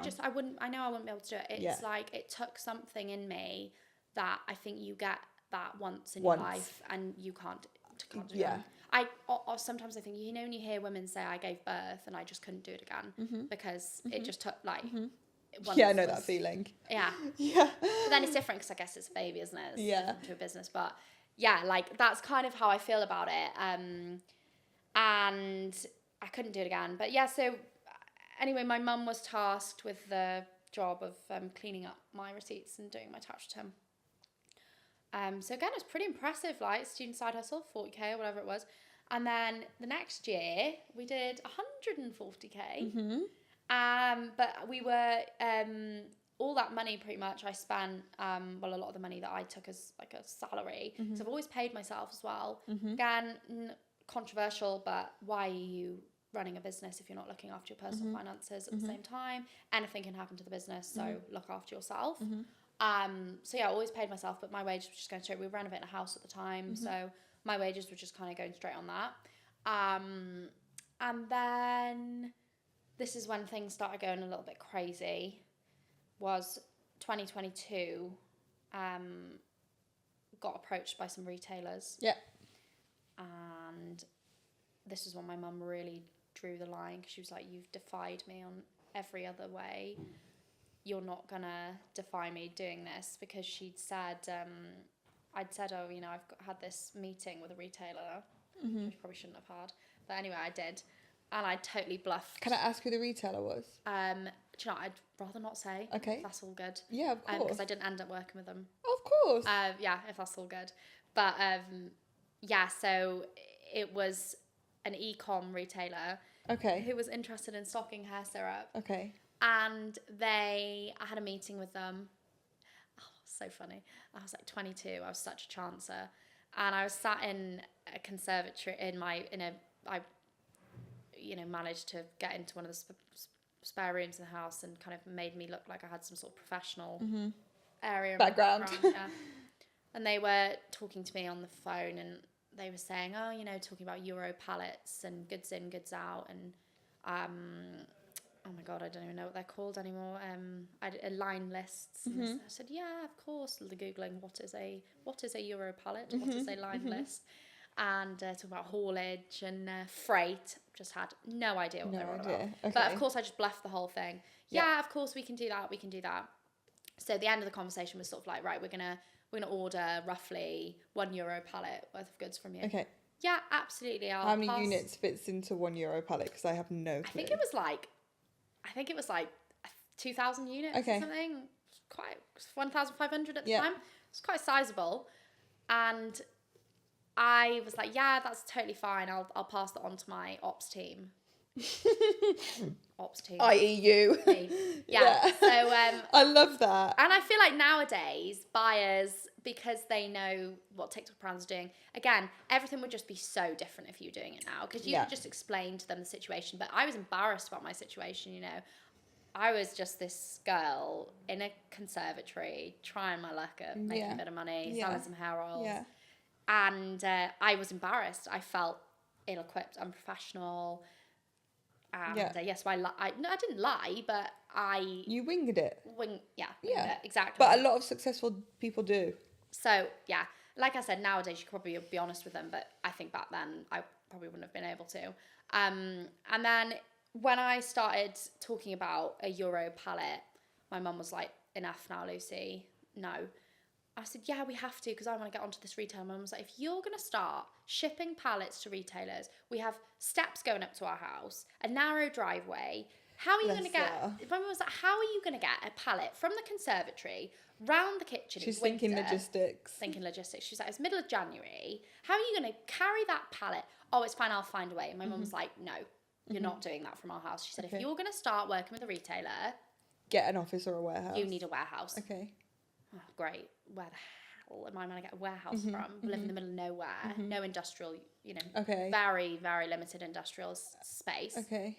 know I wouldn't be able to do it. It's like, it took something in me that I think you get that once in your life, and you can't do it again. Or sometimes I think, you know, when you hear women say, I gave birth and I just couldn't do it again because it just took like... Yeah, I know that feeling. Yeah. Yeah. But then it's different because I guess it's a baby, isn't it? It's different to a business. But yeah, like, that's kind of how I feel about it. And I couldn't do it again. But yeah, so anyway, my mum was tasked with the job of cleaning up my receipts and doing my tax return. So again, it's pretty impressive, like, student side hustle, 40k or whatever it was. And then the next year we did 140k. But we were, all that money pretty much I spent, well, a lot of the money that I took as like a salary. So I've always paid myself as well. Again, controversial, but why are you running a business if you're not looking after your personal finances at the same time? Anything can happen to the business, so look after yourself. So yeah, I always paid myself, but my wages were just going straight. We were renovating a house at the time, so my wages were just kind of going straight on that. And then this is when things started going a little bit crazy. Was 2022. Got approached by some retailers. Yeah. And this is when my mum really drew the line, because she was like, "You've defied me on every other way. You're not gonna defy me doing this," because she'd said, I'd said, "Oh, you know, had this meeting with a retailer," which I probably shouldn't have had, but anyway, I did, and I totally bluffed. Can I ask who the retailer was? Do you know, I'd rather not say. Okay. If that's all good. Yeah, of course. Because I didn't end up working with them. Of course. Yeah, if that's all good. But yeah, so it was an e-com retailer. Okay. Who was interested in stocking hair syrup. Okay. And I had a meeting with them. Oh, so funny. I was like 22. I was such a chancer. And I was sat in a conservatory I managed to get into one of the spare rooms in the house, and kind of made me look like I had some sort of professional area. Background. Yeah. And they were talking to me on the phone, and they were saying, oh, you know, talking about Euro pallets and goods in, goods out, and oh my God, I don't even know what they're called anymore. Line lists. And I said, yeah, of course. Googling what is a Euro pallet, what is a line list, and talking about haulage and freight. Just had no idea what they were about. Okay. But of course, I just bluffed the whole thing. Yeah, of course we can do that. We can do that. So the end of the conversation was sort of like, right, we're gonna order roughly €1 pallet worth of goods from you. Okay. Yeah, absolutely. How many units fits into €1 pallet? Because I have no clue. I think it was like 2,000 units or something. Quite 1,500 at the time. It's quite sizable. And I was like, yeah, that's totally fine. I'll pass that on to my ops team. Ops team. I.e. you. Yeah. So I love that. And I feel like nowadays buyers, because they know what TikTok brands are doing, again, everything would just be so different if you were doing it now, because you could just explain to them the situation. But I was embarrassed about my situation, you know. I was just this girl in a conservatory trying my luck at making a bit of money, selling some hair oils. Yeah. And I was embarrassed. I felt ill-equipped, unprofessional. And Yeah. yes, I didn't lie, but I You winged it. winged Yeah. it, exactly. But a lot of successful people do. So yeah, like I said, nowadays you could probably be honest with them, but I think back then I probably wouldn't have been able to. And then when I started talking about a Euro palette, my mum was like, "Enough now, Lucy. No." I said, "Yeah, we have to because I want to get onto this retail." My mum was like, "If you're going to start shipping pallets to retailers, we have steps going up to our house, a narrow driveway. How are you going to Bless get?" her. My mum was like, "How are you going to get a pallet from the conservatory round the kitchen?" She's in thinking winter?" logistics. Thinking logistics. She's like, "It's middle of January. How are you going to carry that pallet?" "Oh, it's fine. I'll find a way." And my mum was like, "No, you're not doing that from our house." She said, Okay. "If you're going to start working with a retailer, Get an office or a warehouse. you need a warehouse." Okay. Oh, great. Where the hell am I going to get a warehouse from? We live in the middle of nowhere. No industrial, Okay. very, very limited industrial space. Okay.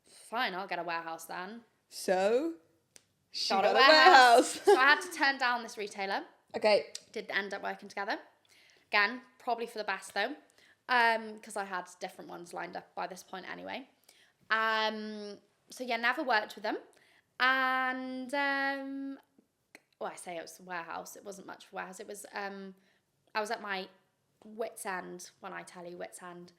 Fine, I'll get a warehouse then. So, she Got got a warehouse. So I had to turn down this retailer. Okay. Did end up working together. Again, probably for the best though, because I had different ones lined up by this point anyway. So yeah, never worked with them. And I say it was a warehouse. It wasn't much of a warehouse. It was I was at my wit's end when I tell you wit's end,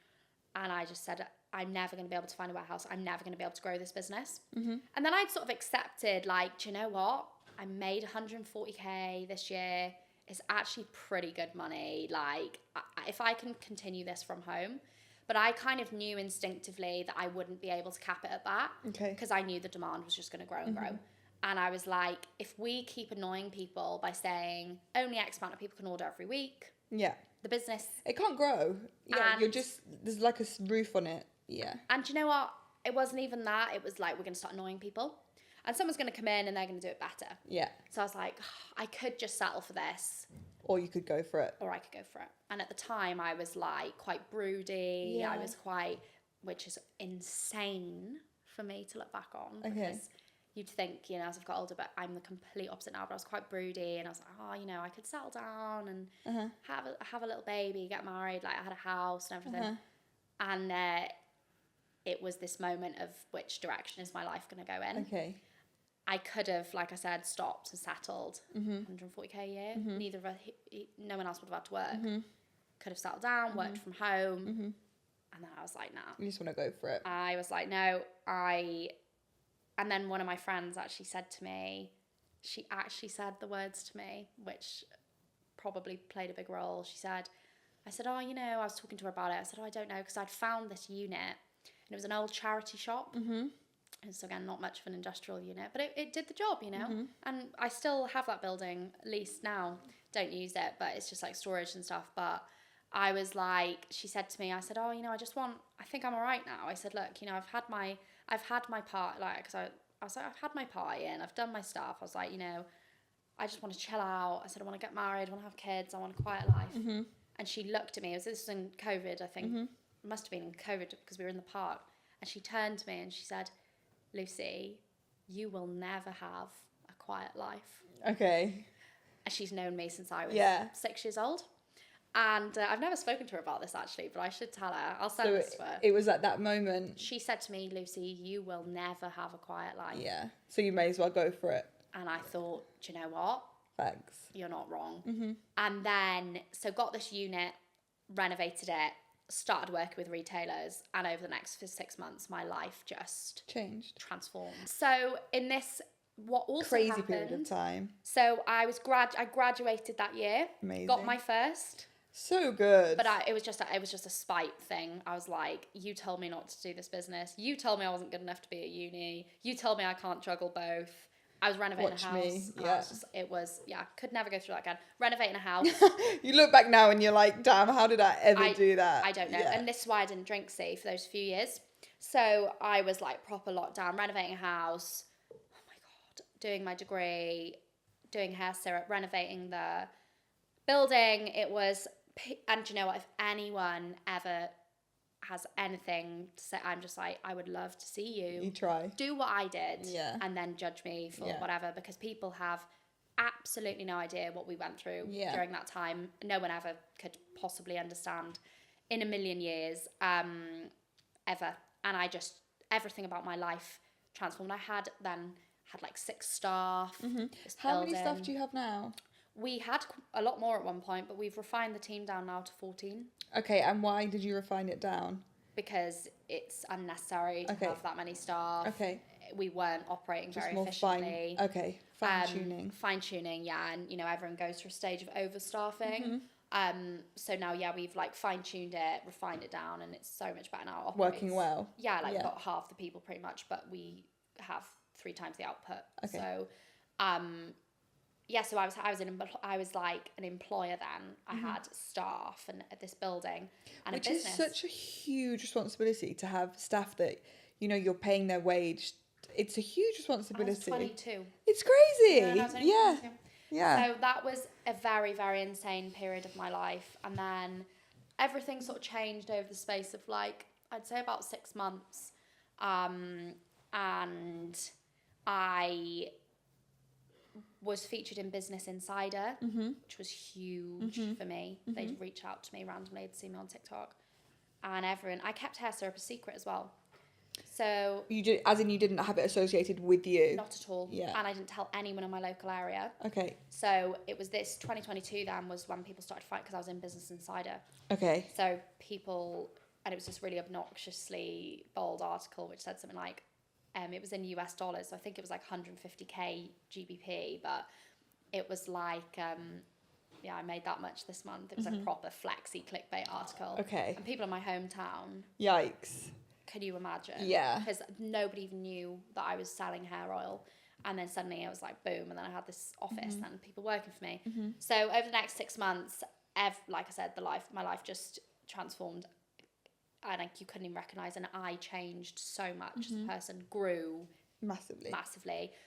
and I just said, "I'm never going to be able to find a warehouse. I'm never going to be able to grow this business." And then I'd sort of accepted, like, do you know what? I made 140k this year. It's actually pretty good money. Like, if I can continue this from home. But I kind of knew instinctively that I wouldn't be able to cap it at that. Okay. Because I knew the demand was just going to grow and grow. And I was like, if we keep annoying people by saying only X amount of people can order every week, Yeah. the business. It can't grow. Yeah, And- you're just, there's like a roof on it. Yeah. And do you know what? It wasn't even that. It was like, we're going to start annoying people. And someone's going to come in and they're going to do it better. Yeah. So I was like, I could just settle for this. Or you could go for it. Or I could go for it. And at the time, I was like quite broody. Yeah. I was quite, which is insane for me to look back on. Okay. Because you'd think, as I've got older, but I'm the complete opposite now. But I was quite broody, and I was like, I could settle down and have a little baby, get married. Like, I had a house and everything. And it was this moment of which direction is my life going to go in. Okay. I could have, like I said, stopped and settled 140k a year. Neither of us, no one else would have had to work. Could have settled down, worked from home. And then I was like, nah. You just want to go for it. I was like, no, and then one of my friends actually said to me, she actually said the words to me, which probably played a big role. I said, I was talking to her about it. I said, I don't know, because I'd found this unit, and it was an old charity shop. And so again, not much of an industrial unit, but it did the job, And I still have that building, at least now. Don't use it, but it's just like storage and stuff. But I was like, she said to me, I said, I think I'm all right now. I said, look, I've had my part, like, because I was like, I've had my party and I've done my stuff. I was like, I just want to chill out. I said, I want to get married, I want to have kids, I want a quiet life. And she looked at me, this was in COVID, I think. It must have been in COVID because we were in the park. And she turned to me and she said, Lucy, you will never have a quiet life. Okay. And she's known me since I was 6 years old. And I've never spoken to her about this actually, but I should tell her. I'll send this to her. It was at that moment. She said to me, Lucy, you will never have a quiet life. Yeah. So you may as well go for it. And I thought, do you know what? Thanks. You're not wrong. And then, so got this unit, renovated it, started working with retailers, and over the next 6 months, my life just changed, transformed. So in this, what also crazy happened, period of time. So I graduated that year. Amazing. Got my first. So good. But it was just a spite thing. I was like, you told me not to do this business. You told me I wasn't good enough to be at uni. You told me I can't juggle both. I was renovating a house. Yeah. Could never go through that again. Renovating a house. You look back now and you're like, damn, how did I ever do that? I don't know. Yeah. And this is why I didn't drink, for those few years. So I was like proper lockdown, renovating a house. Oh my God. Doing my degree, doing hair syrup, renovating the building. It was, and do you know what? If anyone ever has anything to say, I'm just like, I would love to see you try, do what I did, and then judge me for whatever, because people have absolutely no idea what we went through during that time. No one ever could possibly understand in a million years, ever. And I just everything about my life transformed. I had like 6 staff. This How many building. staff do you have now? We had a lot more at one point, but we've refined the team down now to 14. Okay, and why did you refine it down? Because it's unnecessary to have that many staff. Okay. We weren't operating Just very more efficiently. Fine-tuning. Fine-tuning, yeah. And, everyone goes through a stage of overstaffing. So now, we've, like, fine-tuned it, refined it down, and it's so much better now. Working well. Yeah, like, got half the people pretty much, but we have 3 times the output. Okay. So, so I was like an employer then. I had staff and at this building and Which a business. is such a huge responsibility to have staff that, you're paying their wage. It's a huge responsibility. I was 22. It's crazy. Yeah, I was only 22. Yeah. So that was a very, very insane period of my life. And then everything sort of changed over the space of like, I'd say about 6 months. And I was featured in Business Insider, which was huge for me. They'd reach out to me randomly, they'd see me on TikTok. And I kept hair syrup a secret as well. So you didn't have it associated with you? Not at all. Yeah. And I didn't tell anyone in my local area. Okay. So it was this 2022 then was when people started fighting because I was in Business Insider. Okay. So and it was this really obnoxiously bold article which said something like, it was in US dollars, so I think it was like 150k GBP, but it was like, I made that much this month. It was a proper flexy clickbait article. Okay. And people in my hometown. Yikes. Can you imagine? Yeah. Because nobody even knew that I was selling hair oil. And then suddenly it was like, boom, and then I had this office and people working for me. So over the next 6 months, like I said, my life just transformed. And you couldn't even recognise, and I changed so much. The person grew massively.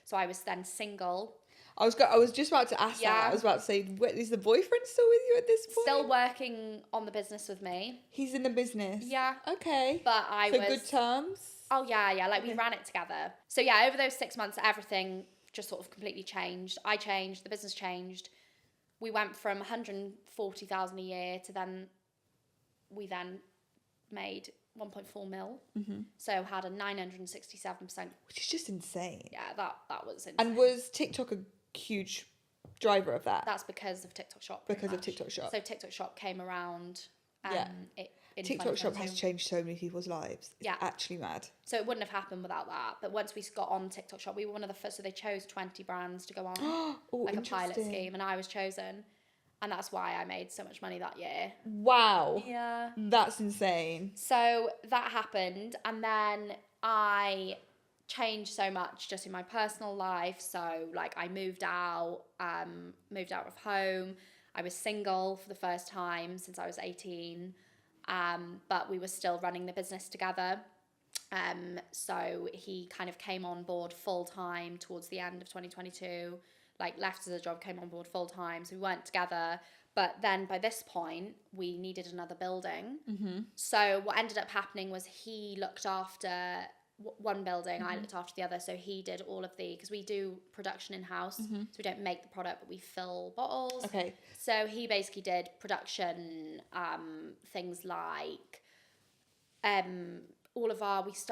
So I was then single. I was just about to ask that. I was about to say, is the boyfriend still with you at this point? Still working on the business with me. He's in the business. Yeah. Okay. But good terms. Oh yeah. Like we ran it together. So yeah, over those 6 months, everything just sort of completely changed. I changed. The business changed. We went from 140,000 a year to we made 1.4 mil. So had a 967%. Which is just insane. Yeah, that was insane. And was TikTok a huge driver of that? That's because of TikTok Shop. Because of TikTok Shop. So TikTok Shop came around. TikTok Shop has changed so many people's lives. It's actually mad. So it wouldn't have happened without that. But once we got on TikTok Shop, we were one of the first. So they chose 20 brands to go on, like a pilot scheme, and I was chosen. And that's why I made so much money that year. Wow. Yeah. That's insane. So that happened. And then I changed so much just in my personal life. So like I moved out of home. I was single for the first time since I was 18. But we were still running the business together. So he kind of came on board full time towards the end of 2022. Like left as a job, came on board full time. So we weren't together. But then by this point, we needed another building. So what ended up happening was he looked after one building, I looked after the other. So he did all of because we do production in-house. So we don't make the product, but we fill bottles. Okay. So he basically did production, things like all of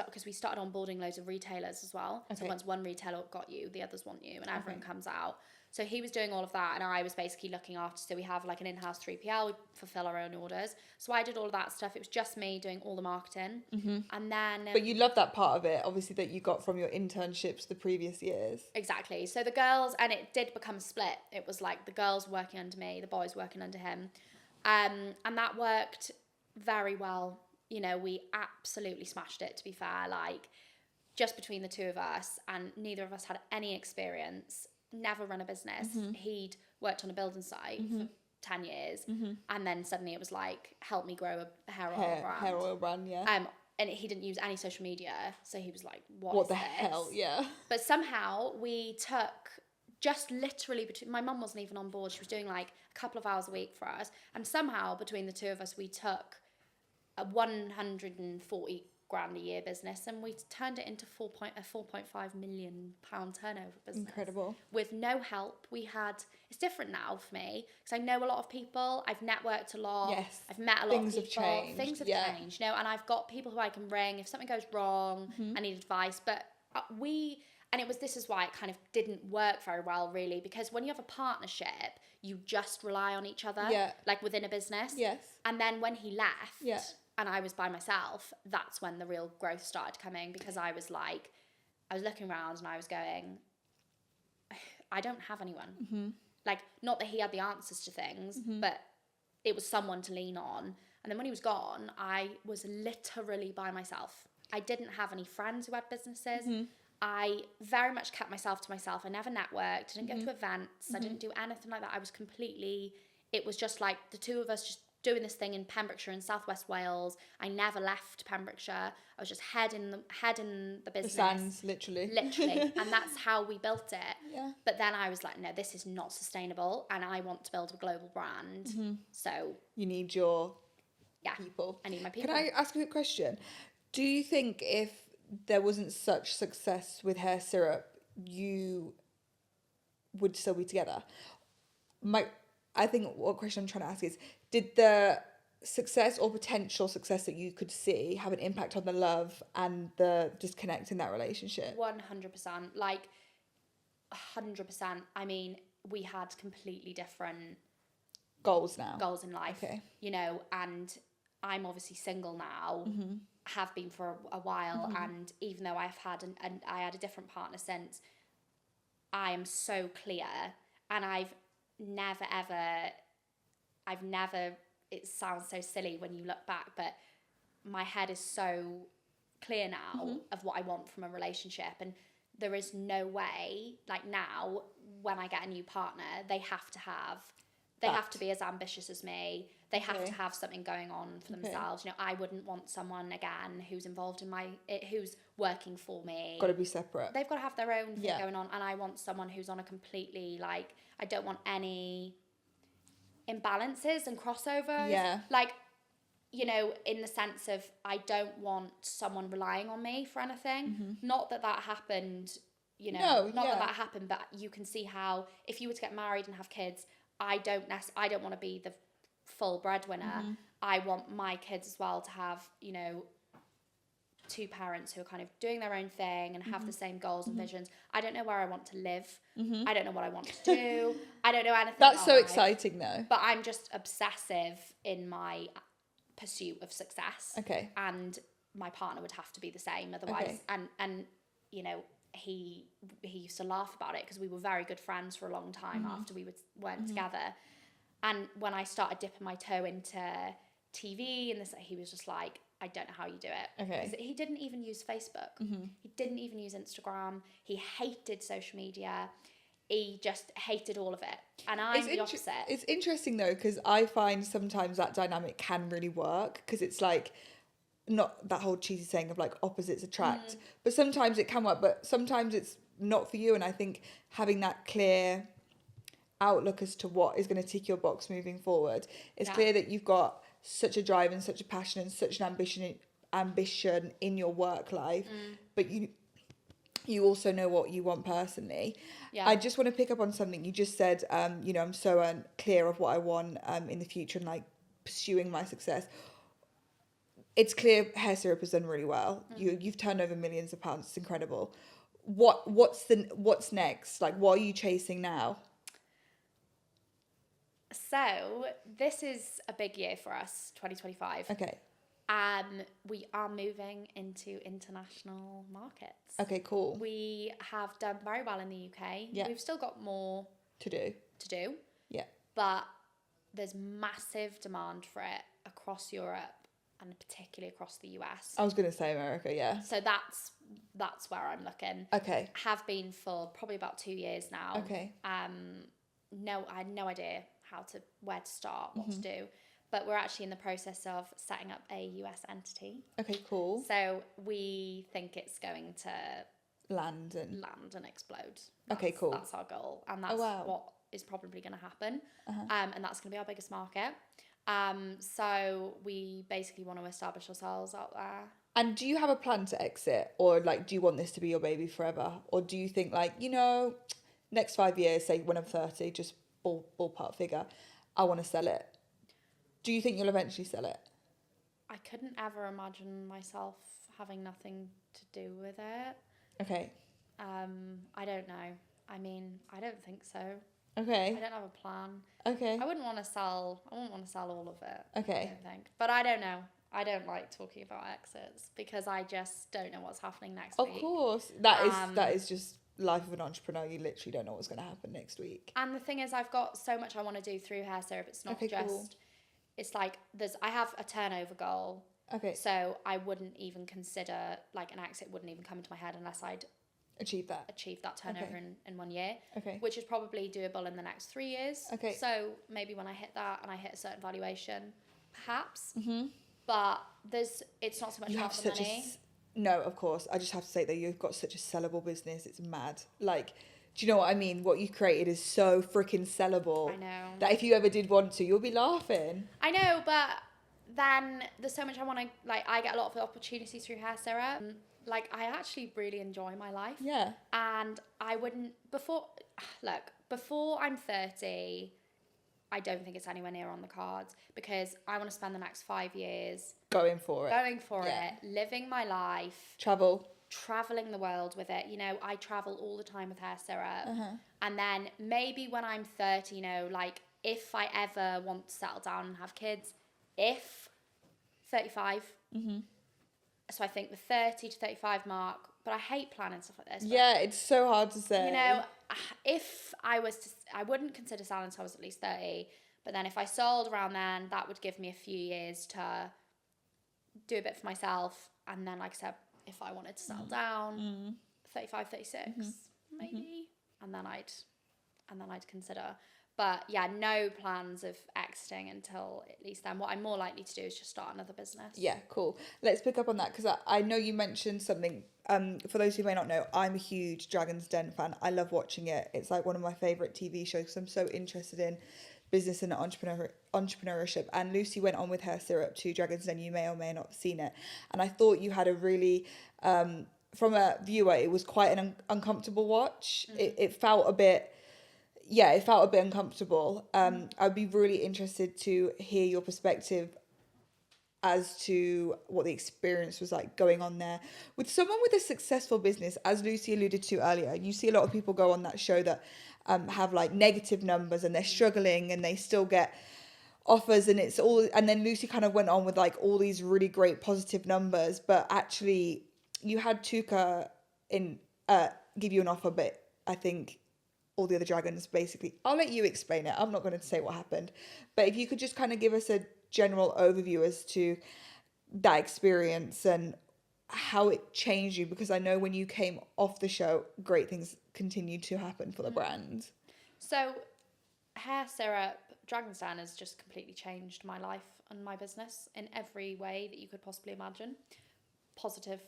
because we started onboarding loads of retailers as well. Okay. So once one retailer got you, the others want you, and everyone comes out. So he was doing all of that, and I was basically looking after. So we have like an in-house 3PL, we fulfill our own orders. So I did all of that stuff. It was just me doing all the marketing, and then. But you love that part of it, obviously, that you got from your internships the previous years. Exactly. So the girls, and it did become split. It was like the girls working under me, the boys working under him, and that worked very well. We absolutely smashed it, to be fair, like just between the two of us, and neither of us had any experience, never run a business. He'd worked on a building site for 10 years, and then suddenly it was like, help me grow a hair oil brand. Yeah. And he didn't use any social media, so he was like, what the hell, yeah. But somehow we took just literally my mum wasn't even on board. She was doing like a couple of hours a week for us, and somehow between the two of us, we took a 140 grand a year business, and we turned it into a 4.5 million pound turnover business. Incredible. With no help. It's different now for me because I know a lot of people. I've networked a lot. Yes. I've met a lot Things of have people. changed. Things have Yeah. changed, you know, and I've got people who I can ring if something goes wrong. I need advice, but this is why it kind of didn't work very well, really, because when you have a partnership, you just rely on each other, like within a business. Yes. And then when he left, Yeah. and I was by myself, that's when the real growth started coming, because I was looking around and I was going, I don't have anyone. Like, not that he had the answers to things, but it was someone to lean on. And then when he was gone, I was literally by myself. I didn't have any friends who had businesses. I very much kept myself to myself. I never networked. I didn't go to events. I didn't do anything like that. It was just like the two of us just doing this thing in Pembrokeshire and Southwest Wales. I never left Pembrokeshire. I was just head in the business. The sands, literally. And that's how we built it. Yeah. But then I was like, no, this is not sustainable, and I want to build a global brand. So you need your yeah, people. I need my people. Can I ask a quick question? Do you think if there wasn't such success with hair syrup, you would still be together? I think what question I'm trying to ask is, did the success or potential success that you could see have an impact on the love and the disconnect in that relationship? 100%. Like, 100%. I mean, we had completely different goals in life. Okay. You know, and I'm obviously single now, have been for a while, and even though I've had I had a different partner since, I am so clear, and I've never, it sounds so silly when you look back, but my head is so clear now of what I want from a relationship, and there is no way, like now, when I get a new partner, they have to be as ambitious as me. They have to have something going on for themselves. You know, I wouldn't want someone, again, who's involved in who's working for me. Got to be separate. They've got to have their own thing going on. And I want someone who's on a completely, like, I don't want any imbalances and crossovers. Yeah. Like, you know, in the sense of, I don't want someone relying on me for anything. Not that happened, you know, that happened, but you can see how, if you were to get married and have kids, I don't want to be the full breadwinner. I want my kids as well to have, you know, two parents who are kind of doing their own thing and have the same goals and visions. I don't know where I want to live. I don't know what I want to do. I don't know anything. That's so exciting, though. But I'm just obsessive in my pursuit of success. Okay. And my partner would have to be the same, otherwise. And you know, he used to laugh about it because we were very good friends for a long time after we weren't together. And when I started dipping my toe into TV and this, he was just like, I don't know how you do it. Okay. Because he didn't even use Facebook. He didn't even use Instagram. He hated social media. He just hated all of it. And I'm the opposite. It's interesting, though, because I find sometimes that dynamic can really work, because it's like, not that whole cheesy saying of like opposites attract, but sometimes it can work, but sometimes it's not for you. And I think having that clear outlook as to what is going to tick your box moving forward, it's clear that you've got such a drive and such a passion and such an ambition in your work life, but you also know what you want personally. I just want to pick up on something you just said. You know, I'm so clear of what I want in the future and like pursuing my success. It's clear hair syrup has done really well. You've turned over millions of pounds. It's incredible. What's next? Like, what are you chasing now? So this is a big year for us, 2025. Okay. We are moving into international markets. Okay, cool. We have done very well in the UK. Yeah. We've still got more to do. Yeah. But there's massive demand for it across Europe and particularly across the US. I was going to say America, yeah. So that's where I'm looking. Okay. Have been for probably about 2 years now. Okay. I had no idea where to start, what to do. But we're actually in the process of setting up a US entity. Okay, cool. So we think it's going to land and explode. Okay, cool. That's our goal. And that's what is probably going to happen. And that's going to be our biggest market. So we basically want to establish ourselves out there And do you have a plan to exit, or like, do you want this to be your baby forever? Or do you think like, next 5 years, say when I'm 30, just ballpark figure, I want to sell it. Do you think you'll eventually sell it? I couldn't ever imagine myself having nothing to do with it. Okay. I don't know. I mean, I don't think so. Okay. I don't have a plan. Okay. I wouldn't want to sell all of it. Okay. I don't think. But I don't know. I don't like talking about exits because I just don't know what's happening next week. Of course. That is just life of an entrepreneur. You literally don't know what's going to happen next week. And the thing is, I've got so much I want to do through hair syrup. It's not just cool. It's like I have a turnover goal. Okay. So I wouldn't even consider, like, an exit wouldn't even come into my head unless I'd achieve that turnover in 1 year. Okay. Which is probably doable in the next 3 years. Okay. So maybe when I hit that and I hit a certain valuation, perhaps. Mm-hmm. But it's not so much about the money. No, of course. I just have to say that you've got such a sellable business. It's mad. Like, do you know what I mean? What you created is so freaking sellable. I know. That if you ever did want to, you'll be laughing. I know, but then there's so much I want to, like, I get a lot of opportunities through hair syrup. Like, I actually really enjoy my life. Yeah. And I wouldn't, before I'm 30, I don't think it's anywhere near on the cards because I want to spend the next 5 years going for it, living my life, traveling the world with it. I travel all the time with hair syrup. And then maybe when I'm 30, like, if I ever want to settle down and have kids, if 35. So I think the 30 to 35 mark, but I hate planning stuff like this. Yeah, it's so hard to say. If I wouldn't consider selling until I was at least 30, but then if I sold around then, that would give me a few years to do a bit for myself. And then, like I said, if I wanted to settle down, 35, 36, maybe, and then I'd consider. But yeah, no plans of exiting until at least then. What I'm more likely to do is just start another business. Yeah, cool. Let's pick up on that because I know you mentioned something. For those who may not know, I'm a huge Dragon's Den fan. I love watching it. It's like one of my favourite TV shows because I'm so interested in business and entrepreneurship. And Lucie went on with hair syrup to Dragon's Den. You may or may not have seen it. And I thought you had a really, from a viewer, it was quite an uncomfortable watch. It felt a bit uncomfortable. I'd be really interested to hear your perspective as to what the experience was like going on there with someone with a successful business. As Lucie alluded to earlier, you see a lot of people go on that show that have like negative numbers and they're struggling and they still get offers and it's all, and then Lucie kind of went on with like all these really great positive numbers, but actually you had Tuka give you an offer, but I think all the other dragons basically, I'll let you explain it. I'm not going to say what happened, but if you could just kind of give us a general overview as to that experience and how it changed you, because I know when you came off the show, great things continued to happen for the brand. So hair syrup, Dragon's Den has just completely changed my life and my business in every way that you could possibly imagine. Positive,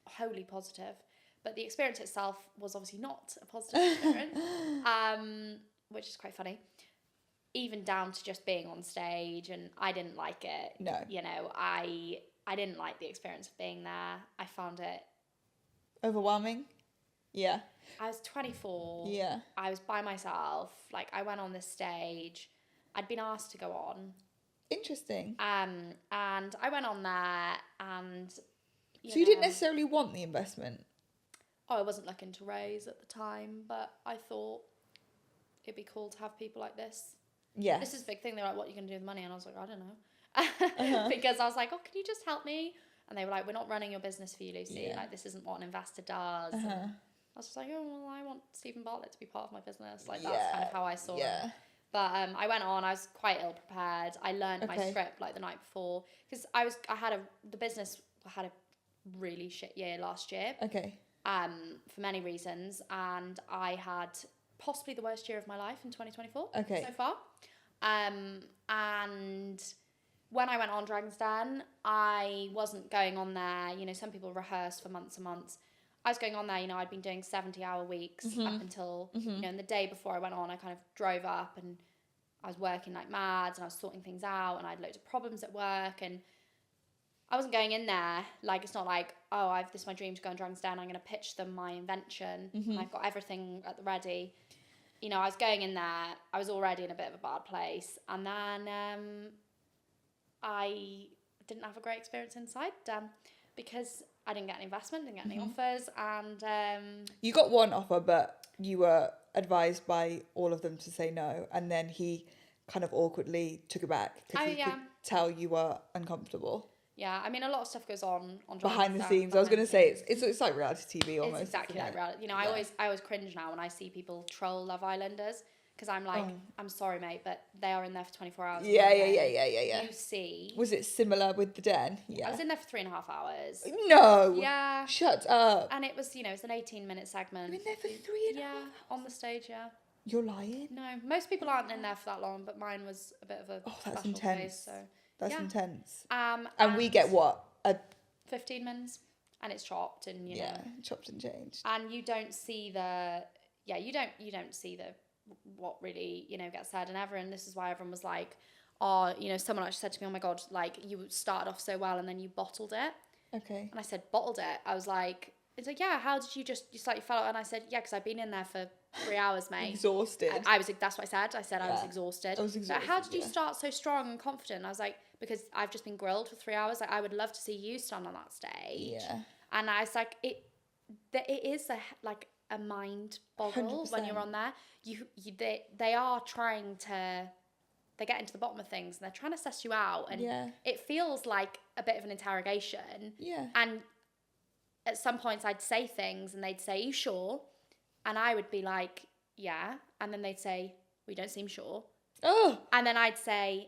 wholly positive. But the experience itself was obviously not a positive experience, which is quite funny. Even down to just being on stage, and I didn't like it. No. I didn't like the experience of being there. I found it overwhelming. Yeah. I was 24. Yeah. I was by myself. Like, I went on this stage. I'd been asked to go on. Interesting. And I went on there and... You didn't necessarily want the investment? I wasn't looking to raise at the time, but I thought it'd be cool to have people like this. Yeah. This is a big thing. They were like, what are you going to do with the money? And I was like, I don't know. Because I was like, oh, can you just help me? And they were like, we're not running your business for you, Lucie. Yeah. Like, this isn't what an investor does. And I was just like, oh, well, I want Stephen Bartlett to be part of my business. Like, that's kind of how I saw it. But I went on. I was quite ill prepared. I learned my script like the night before because the business had a really shit year last year. Okay. For many reasons, and I had possibly the worst year of my life in 2024 so far. And when I went on Dragon's Den, I wasn't going on there. Some people rehearse for months and months. I was going on there. I'd been doing 70-hour weeks up until and the day before I went on, I kind of drove up and I was working like mad and I was sorting things out and I had loads of problems at work and I wasn't going in there, like, it's not like, oh, this is my dream to go on Dragon's Den, I'm going to pitch them my invention, and I've got everything at the ready. You know, I was going in there, I was already in a bit of a bad place, and then I didn't have a great experience inside because I didn't get any investment, didn't get any offers, and... You got one offer, but you were advised by all of them to say no, and then he kind of awkwardly took it back because he could tell you were uncomfortable. Yeah, I mean, a lot of stuff goes on behind the scenes. I was going to say it's like reality TV almost. It's exactly like reality. You know, I always cringe now when I see people troll Love Islanders because I'm like, I'm sorry, mate, but they are in there for 24 hours. Yeah. You see. Was it similar with the den? Yeah. I was in there for 3.5 hours. No. Yeah. Shut up. And it was, you know, it's an 18-minute segment. You were in there for 3.5 hours? On the stage, yeah. You're lying? No, most people aren't in there for that long, but mine was a bit of a that's special intense. Place, so. That's intense. And we get what? 15 minutes, and it's chopped, and you know, chopped and changed. And you don't see you don't see what really, you know, gets said, and this is why everyone was like, oh, you know, someone actually said to me, oh my god, like, you started off so well and then you bottled it. Okay. And I said, bottled it? I was like, it's like, yeah, how did you just slightly fell out? And I said, yeah, because I've been in there for 3 hours, mate. Exhausted. That's what I said. I said I was exhausted. I was exhausted. But how did you start so strong and confident? I was like, because I've just been grilled for 3 hours. Like, I would love to see you stand on that stage. Yeah. And I was like, it is a mind boggle 100%. when you're on there. They are trying to, they get into the bottom of things and they're trying to suss you out, and it feels like a bit of an interrogation. Yeah. And at some points I'd say things and they'd say, you sure? And I would be like, yeah. And then they'd say, we don't seem sure. Oh. And then I'd say,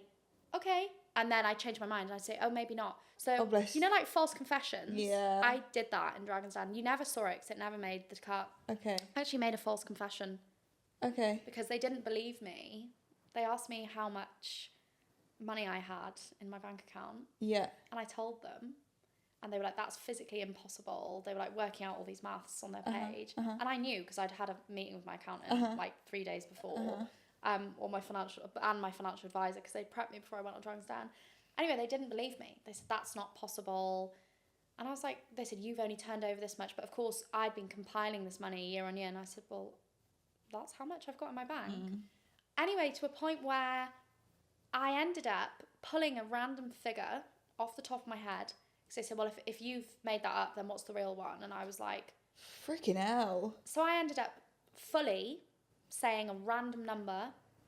okay. And then I'd change my mind and I'd say, oh, maybe not. So, you know, like false confessions? Yeah. I did that in Dragon's Den. You never saw it because it never made the cut. Okay. I actually made a false confession. Okay. Because they didn't believe me. They asked me how much money I had in my bank account. Yeah. And I told them. And they were like, that's physically impossible. They were like working out all these maths on their page. And I knew because I'd had a meeting with my accountant like 3 days before. Or my financial advisor, because they prepped me before I went on Dragon's Den. Anyway, they didn't believe me. They said, that's not possible. And I was like, they said, you've only turned over this much. But of course, I'd been compiling this money year on year. And I said, well, that's how much I've got in my bank. Anyway, to a point where I ended up pulling a random figure off the top of my head. Because they said, well, if you've made that up, then what's the real one? And I was like... Freaking hell. So I ended up fully saying a random number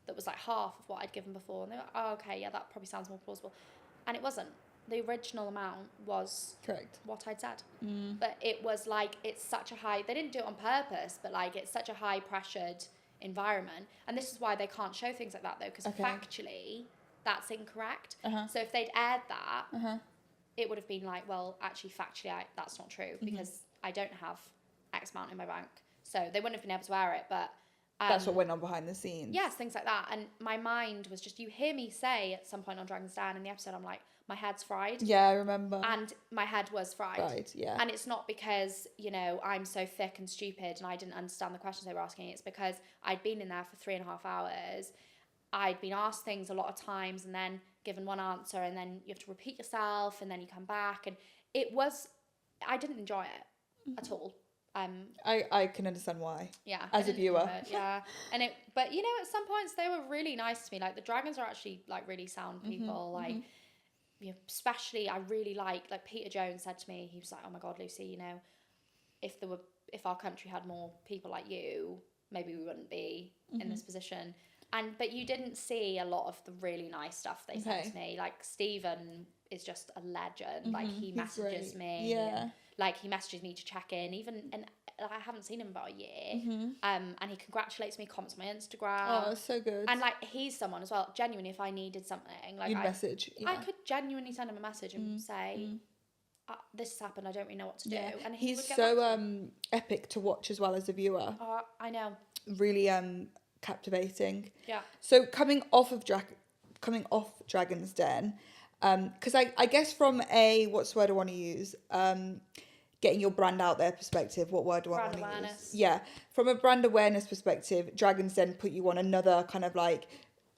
that was like half of what I'd given before. And they were like, oh, okay, yeah, that probably sounds more plausible. And it wasn't. The original amount was correct. What I'd said. But it was like, it's such a high... They didn't do it on purpose, but like it's such a high-pressured environment. And this is why they can't show things like that, though, because factually, that's incorrect. So if they'd aired that... it would have been like, well, actually, factually, that's not true because I don't have X amount in my bank. So they wouldn't have been able to air it, but... that's what went on behind the scenes. Yes, things like that. And my mind was just, you hear me say at some point on Dragon's Den in the episode, I'm like, my head's fried. Yeah, I remember. And my head was fried. Right, yeah. And it's not because, you know, I'm so thick and stupid and I didn't understand the questions they were asking. It's because I'd been in there for 3.5 hours. I'd been asked things a lot of times and then given one answer, and then you have to repeat yourself, and then you come back, and I didn't enjoy it at all. I can understand why. Yeah. As a viewer. Yeah. But you know, at some points they were really nice to me. Like the dragons are actually like really sound people. Like, you know, especially I really like Peter Jones said to me, he was like, oh my God, Lucie, you know, if our country had more people like you, maybe we wouldn't be in this position. But you didn't see a lot of the really nice stuff they said to me. Like Stephen is just a legend. Like he messages me. Yeah. Like he messages me to check in. And I haven't seen him about a year. And he congratulates me, comments on my Instagram. Oh, so good. And like he's someone as well. Genuinely, if I needed something, like you'd message. Yeah. I could genuinely send him a message and say, "This has happened. I don't really know what to do." And he would get so back to me. Epic to watch as well as a viewer. Oh, I know. Really captivating. Yeah. So coming off Dragon's Den, because I guess from what's the word I want to use? Getting your brand out there perspective. What word do I want to use? Yeah. From a brand awareness perspective, Dragon's Den put you on another kind of like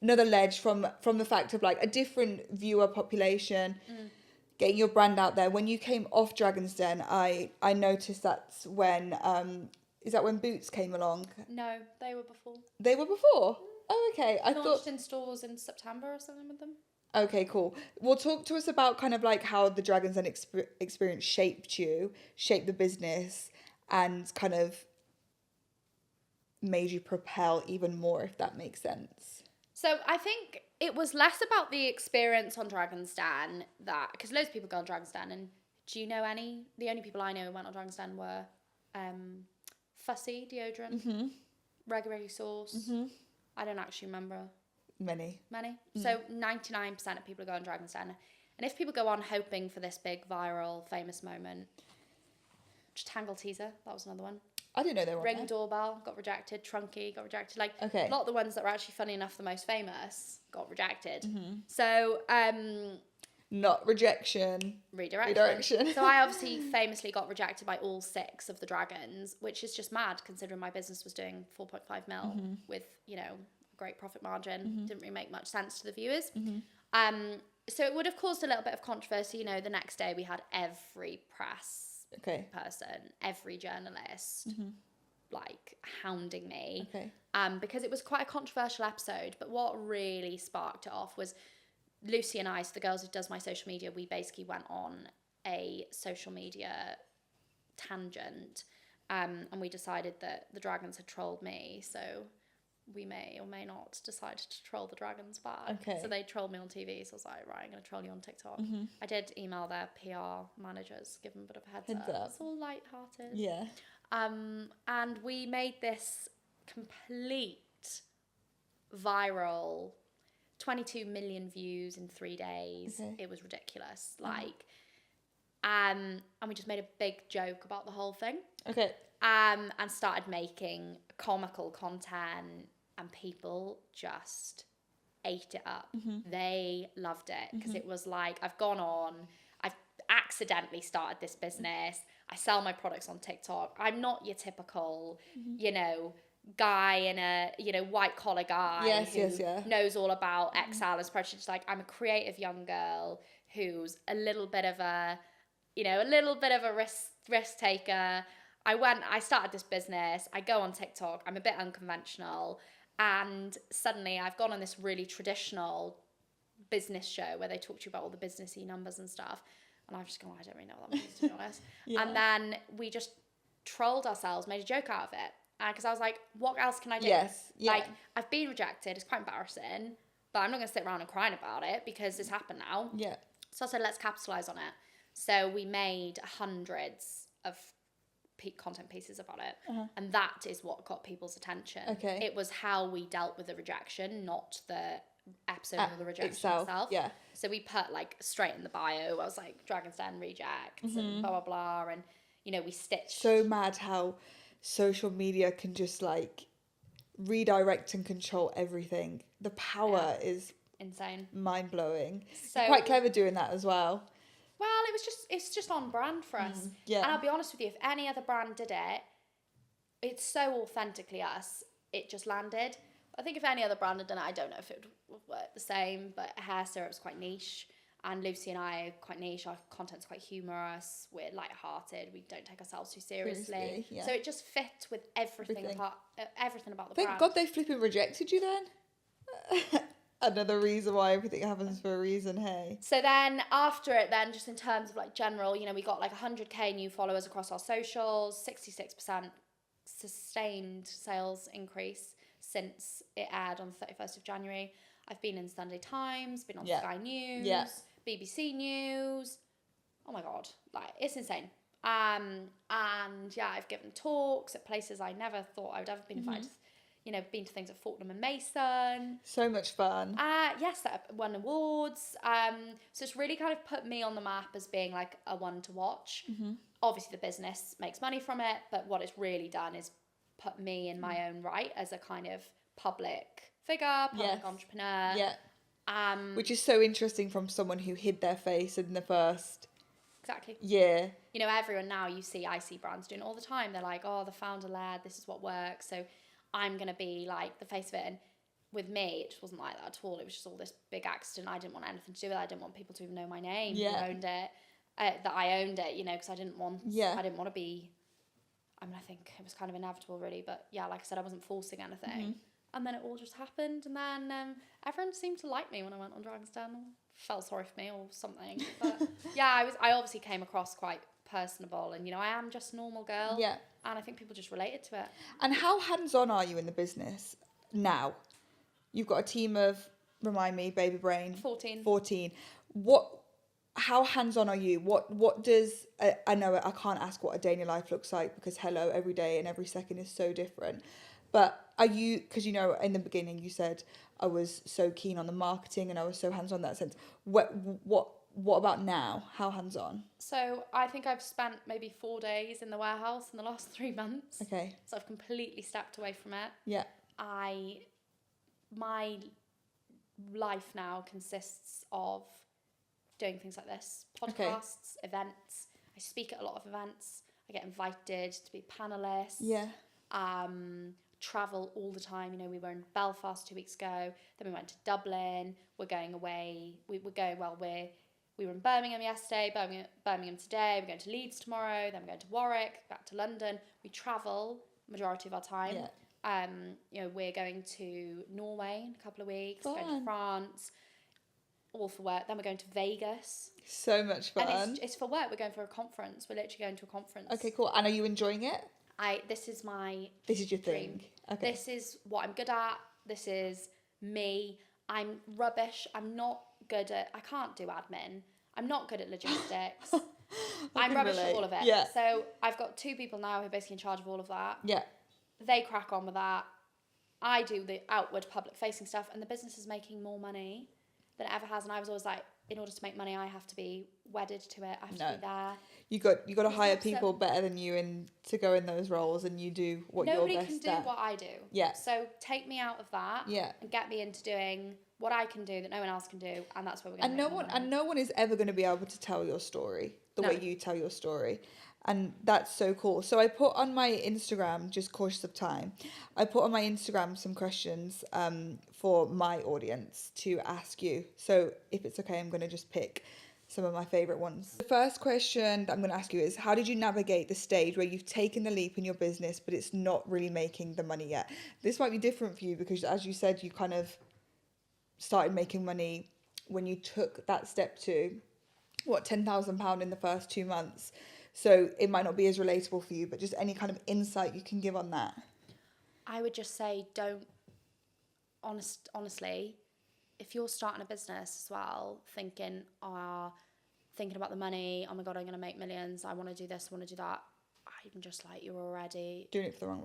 another ledge from the fact of like a different viewer population. getting your brand out there. When you came off Dragon's Den, I noticed that's when is that when Boots came along? No, they were before. They were before. Oh, okay. I Launched thought. in stores in September or something with them. Okay, cool. Well, talk to us about kind of like how the Dragon's Den experience shaped you, shaped the business, and kind of made you propel even more, if that makes sense. So I think it was less about the experience on Dragon's Den, that because loads of people go on Dragon's Den, and do you know any? The only people I know who went on Dragon's Den were Fussy deodorant, Regularly Sauce. I don't actually remember Many. So 99% of people who go on Dragon's Den, and if people go on hoping for this big viral famous moment, Tangle Teaser, that was another one. I didn't know they were on Ring there. Doorbell got rejected. Trunky got rejected. Like Okay. a lot of the ones that were actually funny enough, the most famous, got rejected. So Not rejection. redirection. So I obviously famously got rejected by all 6 of the dragons, which is just mad considering my business was doing 4.5 mil with, you know, a great profit margin. Didn't really make much sense to the viewers. So it would have caused a little bit of controversy. You know, the next day we had every press person, every journalist, like hounding me. Because it was quite a controversial episode. But what really sparked it off was Lucie and I, so the girls who does my social media, we basically went on a social media tangent, and we decided that the dragons had trolled me, so we may or may not decide to troll the dragons back. So they trolled me on TV, so I was like, right, I'm going to troll you on TikTok. I did email their PR managers, give them a bit of a heads up. It's all lighthearted. Yeah. And we made this complete viral 22 million views in 3 days. It was ridiculous. And we just made a big joke about the whole thing. And started making comical content, and people just ate it up. They loved it because it was like, I've gone on, I've accidentally started this business. I sell my products on TikTok. I'm not your typical, you know, guy in a, you know, white collar guy who knows all about Excel and spreadsheets. Like, I'm a creative young girl who's a little bit of a, you know, risk taker. I started this business. I go on TikTok. I'm a bit unconventional. And suddenly I've gone on this really traditional business show where they talk to you about all the businessy numbers and stuff. And I've just gone, I don't really know what that means, to be honest. And then we just trolled ourselves, made a joke out of it. Because I was like, what else can I do? Like, I've been rejected. It's quite embarrassing. But I'm not going to sit around and crying about it because it's happened now. So I said, let's capitalise on it. So we made hundreds of content pieces about it. And that is what got people's attention. It was how we dealt with the rejection, not the episode of the rejection itself. So we put like straight in the bio, I was like, Dragon's Den rejects and blah, blah, blah. And, you know, we stitched. So mad how social media can just like redirect and control everything. The power is insane, mind-blowing. So you're quite clever doing that as well. Well, it's just on brand for us. And I'll be honest with you, if any other brand did it, it's so authentically us, it just landed. I think if any other brand had done it, I don't know if it would work the same, but hair syrup's quite niche, and Lucie and I are quite niche. Our content's quite humorous, we're light-hearted, we don't take ourselves too seriously. So it just fit with everything about the brand. Thank God they flipping rejected you then. Another reason why everything happens for a reason, hey? So then after it then, just in terms of like general, you know, we got like 100k new followers across our socials, 66% sustained sales increase since it aired on the 31st of January. I've been in Sunday Times, been on Sky News, BBC News. Oh my God, like it's insane. And yeah, I've given talks at places I never thought I would ever been invited. You know, been to things at Fortnum and Mason. So much fun. Yes, that won awards. So it's really kind of put me on the map as being like a one to watch. Obviously the business makes money from it, but what it's really done is put me in my own right as a kind of public figure, public entrepreneur. Which is so interesting from someone who hid their face in the first year. You know, everyone now I see brands doing it all the time. They're like, oh, the founder led, this is what works. So I'm going to be like the face of it. And with me, it just wasn't like that at all. It was just all this big accident. I didn't want anything to do with it. I didn't want people to even know my name, who owned it, that I owned it, you know, because I didn't want to be, I mean, I think it was kind of inevitable really, but yeah, like I said, I wasn't forcing anything. And then it all just happened, and then everyone seemed to like me when I went on Dragon's Den, or felt sorry for me or something. But yeah, I obviously came across quite personable, and, you know, I am just a normal girl. Yeah. And I think people just related to it. And how hands-on are you in the business now? You've got a team of, remind me, baby brain. 14. How hands-on are you? What does, I know I can't ask what a day in your life looks like, because hello, every day and every second is so different. But are you, because, you know, in the beginning you said I was so keen on the marketing and I was so hands-on in that sense. What about now? How hands-on? So I think I've spent maybe 4 days in the warehouse in the last 3 months. Okay. So I've completely stepped away from it. Yeah. My life now consists of doing things like this, podcasts, events. I speak at a lot of events. I get invited to be panelists. Yeah. Travel all the time. You know, we were in Belfast 2 weeks ago. Then we went to Dublin. We're going away. We were in Birmingham yesterday, Birmingham today. We're going to Leeds tomorrow. Then we're going to Warwick, back to London. We travel majority of our time. Yeah. You know, we're going to Norway in a couple of weeks. Fun. Going to France, all for work. Then we're going to Vegas. So much fun. And it's for work. We're going for a conference. We're literally going to a conference. Okay, cool. And are you enjoying it? This is your dream. Thing. Okay. This is what I'm good at. This is me. I'm rubbish. I can't do admin. I'm not good at logistics. I'm rubbish at all of it. Yeah. So I've got 2 people now who are basically in charge of all of that. Yeah. They crack on with that. I do the outward public facing stuff, and the business is making more money than it ever has. And I was always like, in order to make money, I have to be wedded to it. I have to be there. You got to hire people better than you to go in those roles, and you do what you're best at. Nobody can do what I do. Yeah. So take me out of that. Yeah. And get me into doing what I can do that no one else can do, and that's where we're going to make money. No one is ever going to be able to tell your story the way you tell your story. And that's so cool. So I put on my Instagram, just cautious of time, I put on my Instagram some questions for my audience to ask you. So if it's okay, I'm going to just pick some of my favourite ones. The first question that I'm going to ask you is, how did you navigate the stage where you've taken the leap in your business, but it's not really making the money yet? This might be different for you because, as you said, you kind of started making money when you took that step to, £10,000 in the first 2 months. So it might not be as relatable for you, but just any kind of insight you can give on that. I would just say honestly, if you're starting a business as well, thinking about the money, oh my God, I'm going to make millions, I want to do this, I want to do that, I'm just like, you're already doing it for the wrong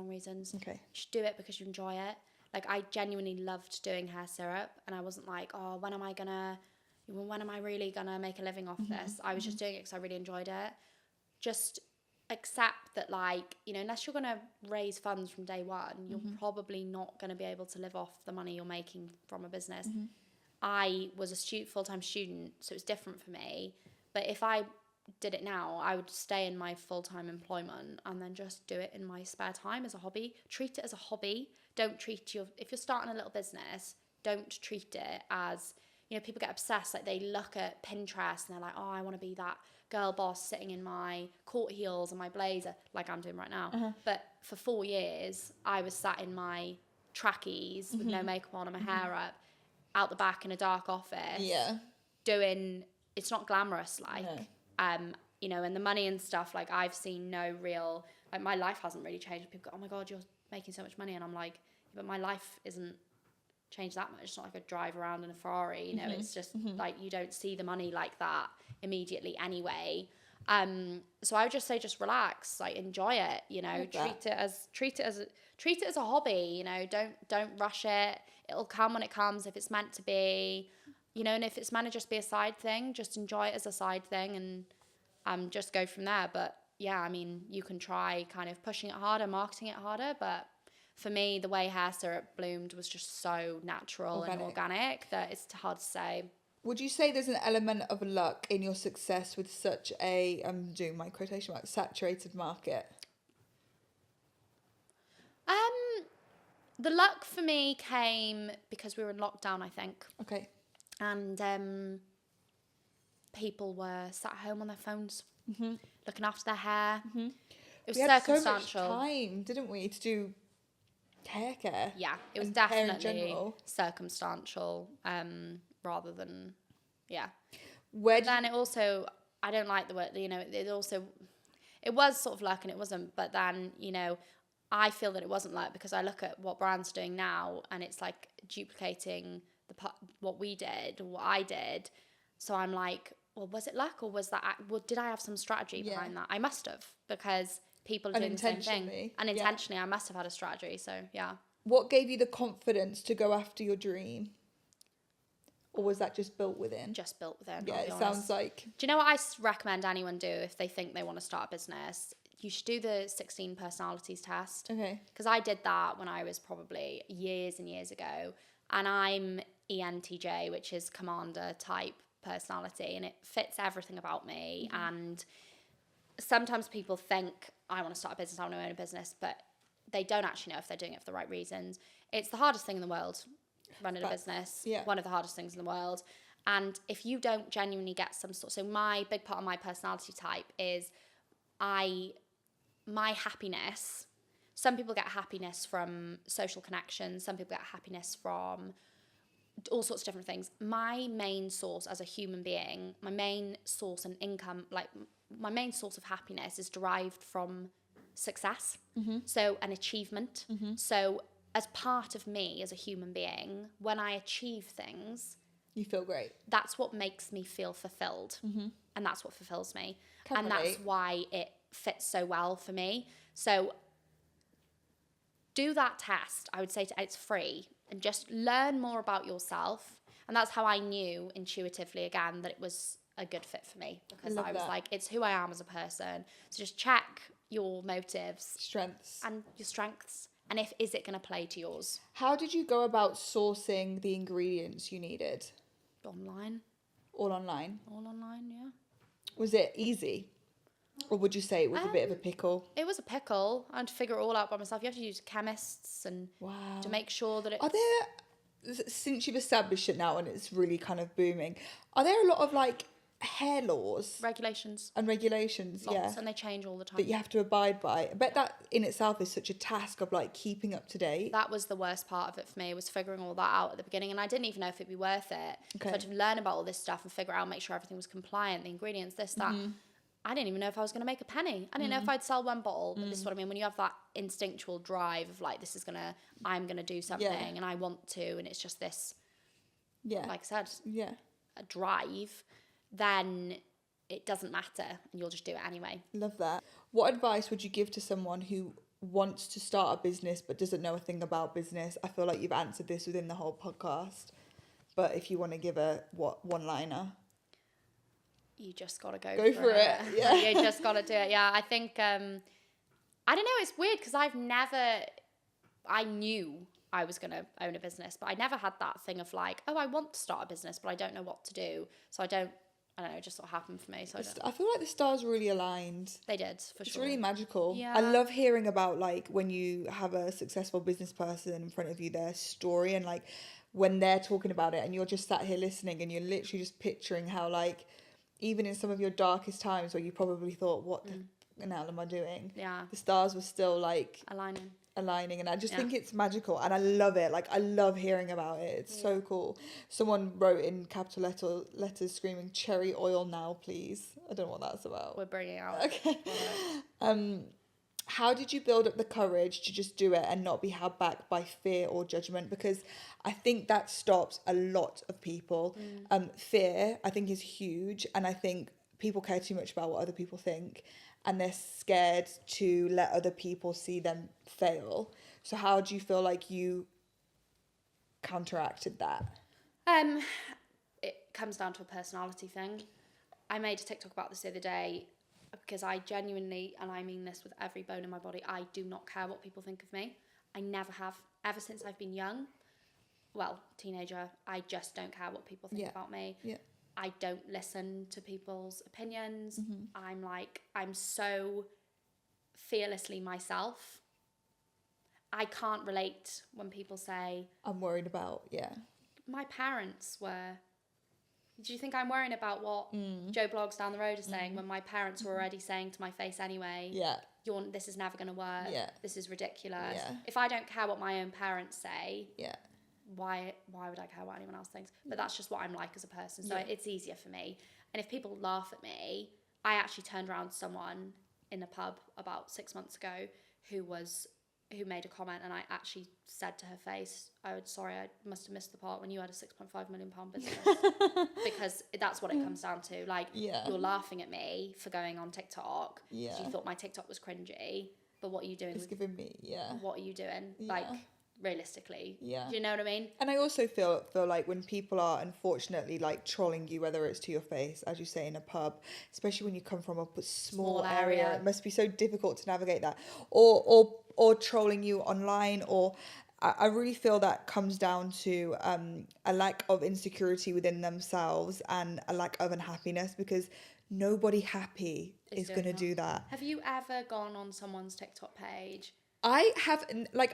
reasons. Okay. You should do it because you enjoy it. Like, I genuinely loved doing hair syrup, and I wasn't like, oh, when am I really gonna make a living off this? I was just doing it because I really enjoyed it. Just accept that, like, you know, unless you're gonna raise funds from day one, you're probably not gonna be able to live off the money you're making from a business. I was a full-time student, so it's different for me. But if I did it now, I would stay in my full-time employment and then just do it in my spare time as a hobby. Treat it as a hobby. Don't treat if you're starting a little business, don't treat it as, you know, people get obsessed. Like, they look at Pinterest and they're like, oh, I want to be that girl boss sitting in my court heels and my blazer, like I'm doing right now. But for 4 years, I was sat in my trackies with no makeup on and my hair up, out the back in a dark office. Yeah. It's not glamorous, like. No. You know, and the money and stuff, like, I've seen no real, like, my life hasn't really changed. People go, oh my God, you're making so much money. And I'm like, but my life isn't changed that much. It's not like I drive around in a Ferrari, you know. It's just like, you don't see the money like that immediately anyway. So I would just say, just relax, like, enjoy it, you know. Treat it as a hobby, you know. Don't rush it. It'll come when it comes, if it's meant to be, you know. And if it's meant to just be a side thing, just enjoy it as a side thing, and just go from there. But yeah, I mean, you can try kind of pushing it harder, marketing it harder, but for me, the way hair syrup bloomed was just so natural and organic that it's hard to say. Would you say there's an element of luck in your success with such a, I'm doing my quotation marks, saturated market? The luck for me came because we were in lockdown, I think. Okay. And people were sat at home on their phones, looking after their hair. It was We had circumstantial. so much time, didn't we, to do hair care? Yeah, it was and hair in definitely general. circumstantial, rather than, yeah. Where Then it also, I don't like the word, you know, it was sort of luck and it wasn't, but then, you know, I feel that it wasn't luck because I look at what brands are doing now and it's like duplicating what we did or what I did. So I'm like, well, was it luck or was that, well, did I have some strategy behind that? I must have, because people are doing the same thing. And intentionally, I must have had a strategy. So, yeah. What gave you the confidence to go after your dream? Or was that just built within? Just built within. Yeah, it sounds like. Do you know what I recommend anyone do if they think they want to start a business? You should do the 16 personalities test. Okay. Because I did that when I was probably years and years ago. And I'm ENTJ, which is commander type personality. And it fits everything about me. And sometimes people think, I want to start a business, I want to own a business. But they don't actually know if they're doing it for the right reasons. It's the hardest thing in the world, running a business. Yeah. One of the hardest things in the world. And if you don't genuinely get some sort, so my big part of my personality type is my happiness. Some people get happiness from social connections. Some people get happiness from all sorts of different things. My main source as a human being, my main source and income, like my main source of happiness is derived from success. So an achievement. So as part of me as a human being, when I achieve things, You feel great. that's what makes me feel fulfilled. And that's what fulfills me. And that's why it fits so well for me. So do that test. I would say it's free, and just learn more about yourself. And that's how I knew intuitively again that it was a good fit for me, because I was like, it's who I am as a person. So just check your motives, Strengths. and your strengths, and is it going to play to yours? How did you go about sourcing the ingredients you needed? Online. All online. All online, yeah. Was it easy? Or would you say it was a bit of a pickle? It was a pickle. I had to figure it all out by myself. You have to use chemists and to make sure that it's... Are there, since you've established it now and it's really kind of booming, are there a lot of like hair laws regulations and regulations? Lots, and they change all the time. That you have to abide by. I bet that in itself is such a task of like keeping up to date. That was the worst part of it for me, was figuring all that out at the beginning, and I didn't even know if it'd be worth it. So I had to learn about all this stuff and figure out, make sure everything was compliant, the ingredients, this, that. I didn't even know if I was going to make a penny. I didn't know if I'd sell one bottle. But this is what I mean. When you have that instinctual drive of like, I'm going to do something and I want to, and it's just this, like I said, a drive, then it doesn't matter and you'll just do it anyway. Love that. What advice would you give to someone who wants to start a business but doesn't know a thing about business? I feel like you've answered this within the whole podcast, but if you want to give a one-liner. You just got to go for it. Yeah. You just got to do it. Yeah, I think, I don't know, it's weird because I knew I was going to own a business, but I never had that thing of like, oh, I want to start a business, but I don't know what to do. So I don't know, it just sort of happened for me. So I feel like the stars really aligned. They did, for sure. It's really magical. Yeah. I love hearing about like when you have a successful business person in front of you, their story, and like when they're talking about it and you're just sat here listening and you're literally just picturing how like, even in some of your darkest times where you probably thought, what the hell am I doing? Yeah. The stars were still like aligning, and I just think it's magical, and I love it. Like, I love hearing about it. It's so cool. Someone wrote in capital letters screaming, "Cherry oil now, please." I don't know what that's about. We're bringing it out. Okay. How did you build up the courage to just do it and not be held back by fear or judgment? Because I think that stops a lot of people. Fear, I think, is huge. And I think people care too much about what other people think. And they're scared to let other people see them fail. So how do you feel like you counteracted that? It comes down to a personality thing. I made a TikTok about this the other day, because I genuinely, and I mean this with every bone in my body, I do not care what people think of me. I never have. Ever since I've been young, well, teenager, I just don't care what people think about me. Yeah. I don't listen to people's opinions. I'm so fearlessly myself. I can't relate when people say, I'm worried about, yeah. my parents were. Do you think I'm worrying about what Joe Blogs down the road is saying when my parents were already saying to my face anyway, Yeah. This is never going to work. Yeah. This is ridiculous. Yeah. If I don't care what my own parents say, Yeah. why would I care what anyone else thinks? But that's just what I'm like as a person. So Yeah. it's easier for me. And if people laugh at me, I actually turned around to someone in a pub about 6 months ago who made a comment, and I actually said to her face, sorry, I must have missed the part when you had a £6.5 million business. Because that's what it comes down to. Like, you're laughing at me for going on TikTok because you thought my TikTok was cringy, but what are you doing? It's giving me, What are you doing? Yeah. Like, realistically. Yeah. Do you know what I mean? And I also feel like when people are unfortunately like trolling you, whether it's to your face, as you say, in a pub, especially when you come from a small area, it must be so difficult to navigate that, or trolling you online, or I really feel that comes down to a lack of insecurity within themselves and a lack of unhappiness, because nobody happy is going to do that. Have you ever gone on someone's TikTok page? I have, like,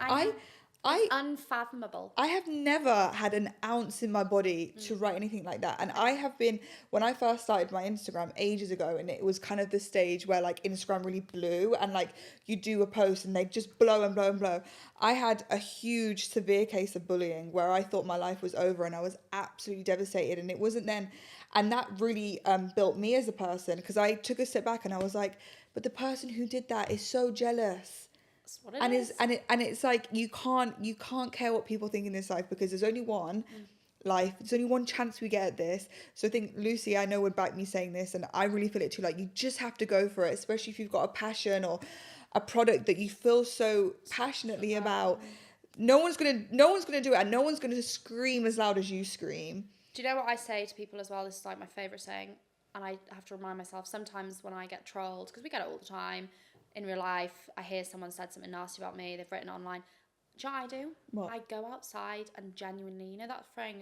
It's unfathomable. I have never had an ounce in my body to write anything like that. And I have been, when I first started my Instagram ages ago, and it was kind of the stage where like Instagram really blew, and like you do a post and they just blow and blow and blow. I had a huge severe case of bullying where I thought my life was over and I was absolutely devastated. And it wasn't then, and that really built me as a person, because I took a step back and I was like, but the person who did that is so jealous. That's what it is. And it's like you can't care what people think in this life, because there's only one life. There's only one chance we get at this. So I think Lucie, I know, would back me saying this, and I really feel it too. Like, you just have to go for it, especially if you've got a passion or a product that you feel so passionately about. No one's gonna do it, and no one's gonna scream as loud as you scream. Do you know what I say to people as well? This is like my favourite saying, and I have to remind myself sometimes when I get trolled, because we get it all the time. In real life, I hear someone said something nasty about me, they've written it online. Do you know what I do? What? I go outside and genuinely, you know that phrase,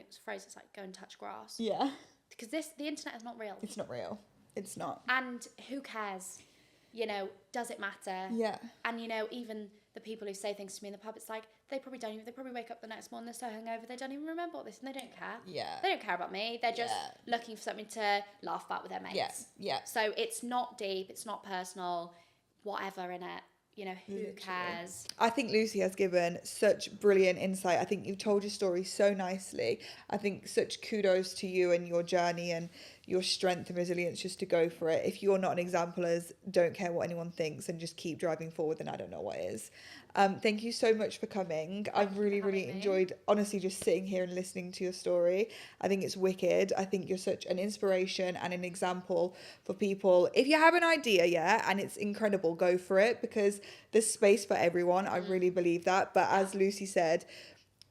it's like, go and touch grass? Yeah. Because the internet is not real. It's not real. It's not. And who cares? You know, does it matter? Yeah. And, you know, even the people who say things to me in the pub, it's like, they probably wake up the next morning, they're so hungover, they don't even remember all this, and they don't care. Yeah. They don't care about me. They're just looking for something to laugh about with their mates. Yes. Yeah. So it's not deep, it's not personal, whatever in it. You know, who cares? I think Lucie has given such brilliant insight. I think you've told your story so nicely. I think such kudos to you and your journey and your strength and resilience just to go for it. If you're not an example as don't care what anyone thinks and just keep driving forward, then I don't know what is. Thank you so much for coming. I've really enjoyed, honestly, just sitting here and listening to your story. I think it's wicked. I think you're such an inspiration and an example for people. If you have an idea, and it's incredible, go for it, because there's space for everyone. I really believe that. But as Lucie said,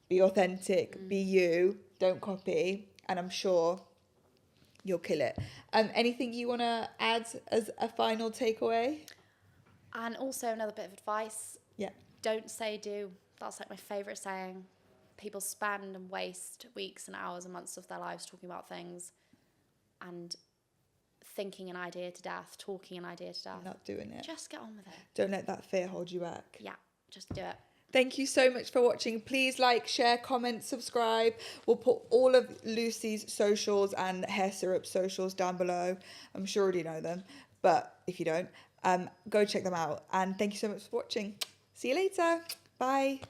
be authentic, be you, don't copy, and I'm sure you'll kill it. Anything you want to add as a final takeaway? And also another bit of advice. Yeah. Don't say do. That's like my favourite saying. People spend and waste weeks and hours and months of their lives talking about things and thinking an idea to death, talking an idea to death. Not doing it. Just get on with it. Don't let that fear hold you back. Yeah, just do it. Thank you so much for watching. Please like, share, comment, subscribe. We'll put all of Lucie's socials and Hair Syrup socials down below. I'm sure you already know them, but if you don't, go check them out. And thank you so much for watching. See you later. Bye.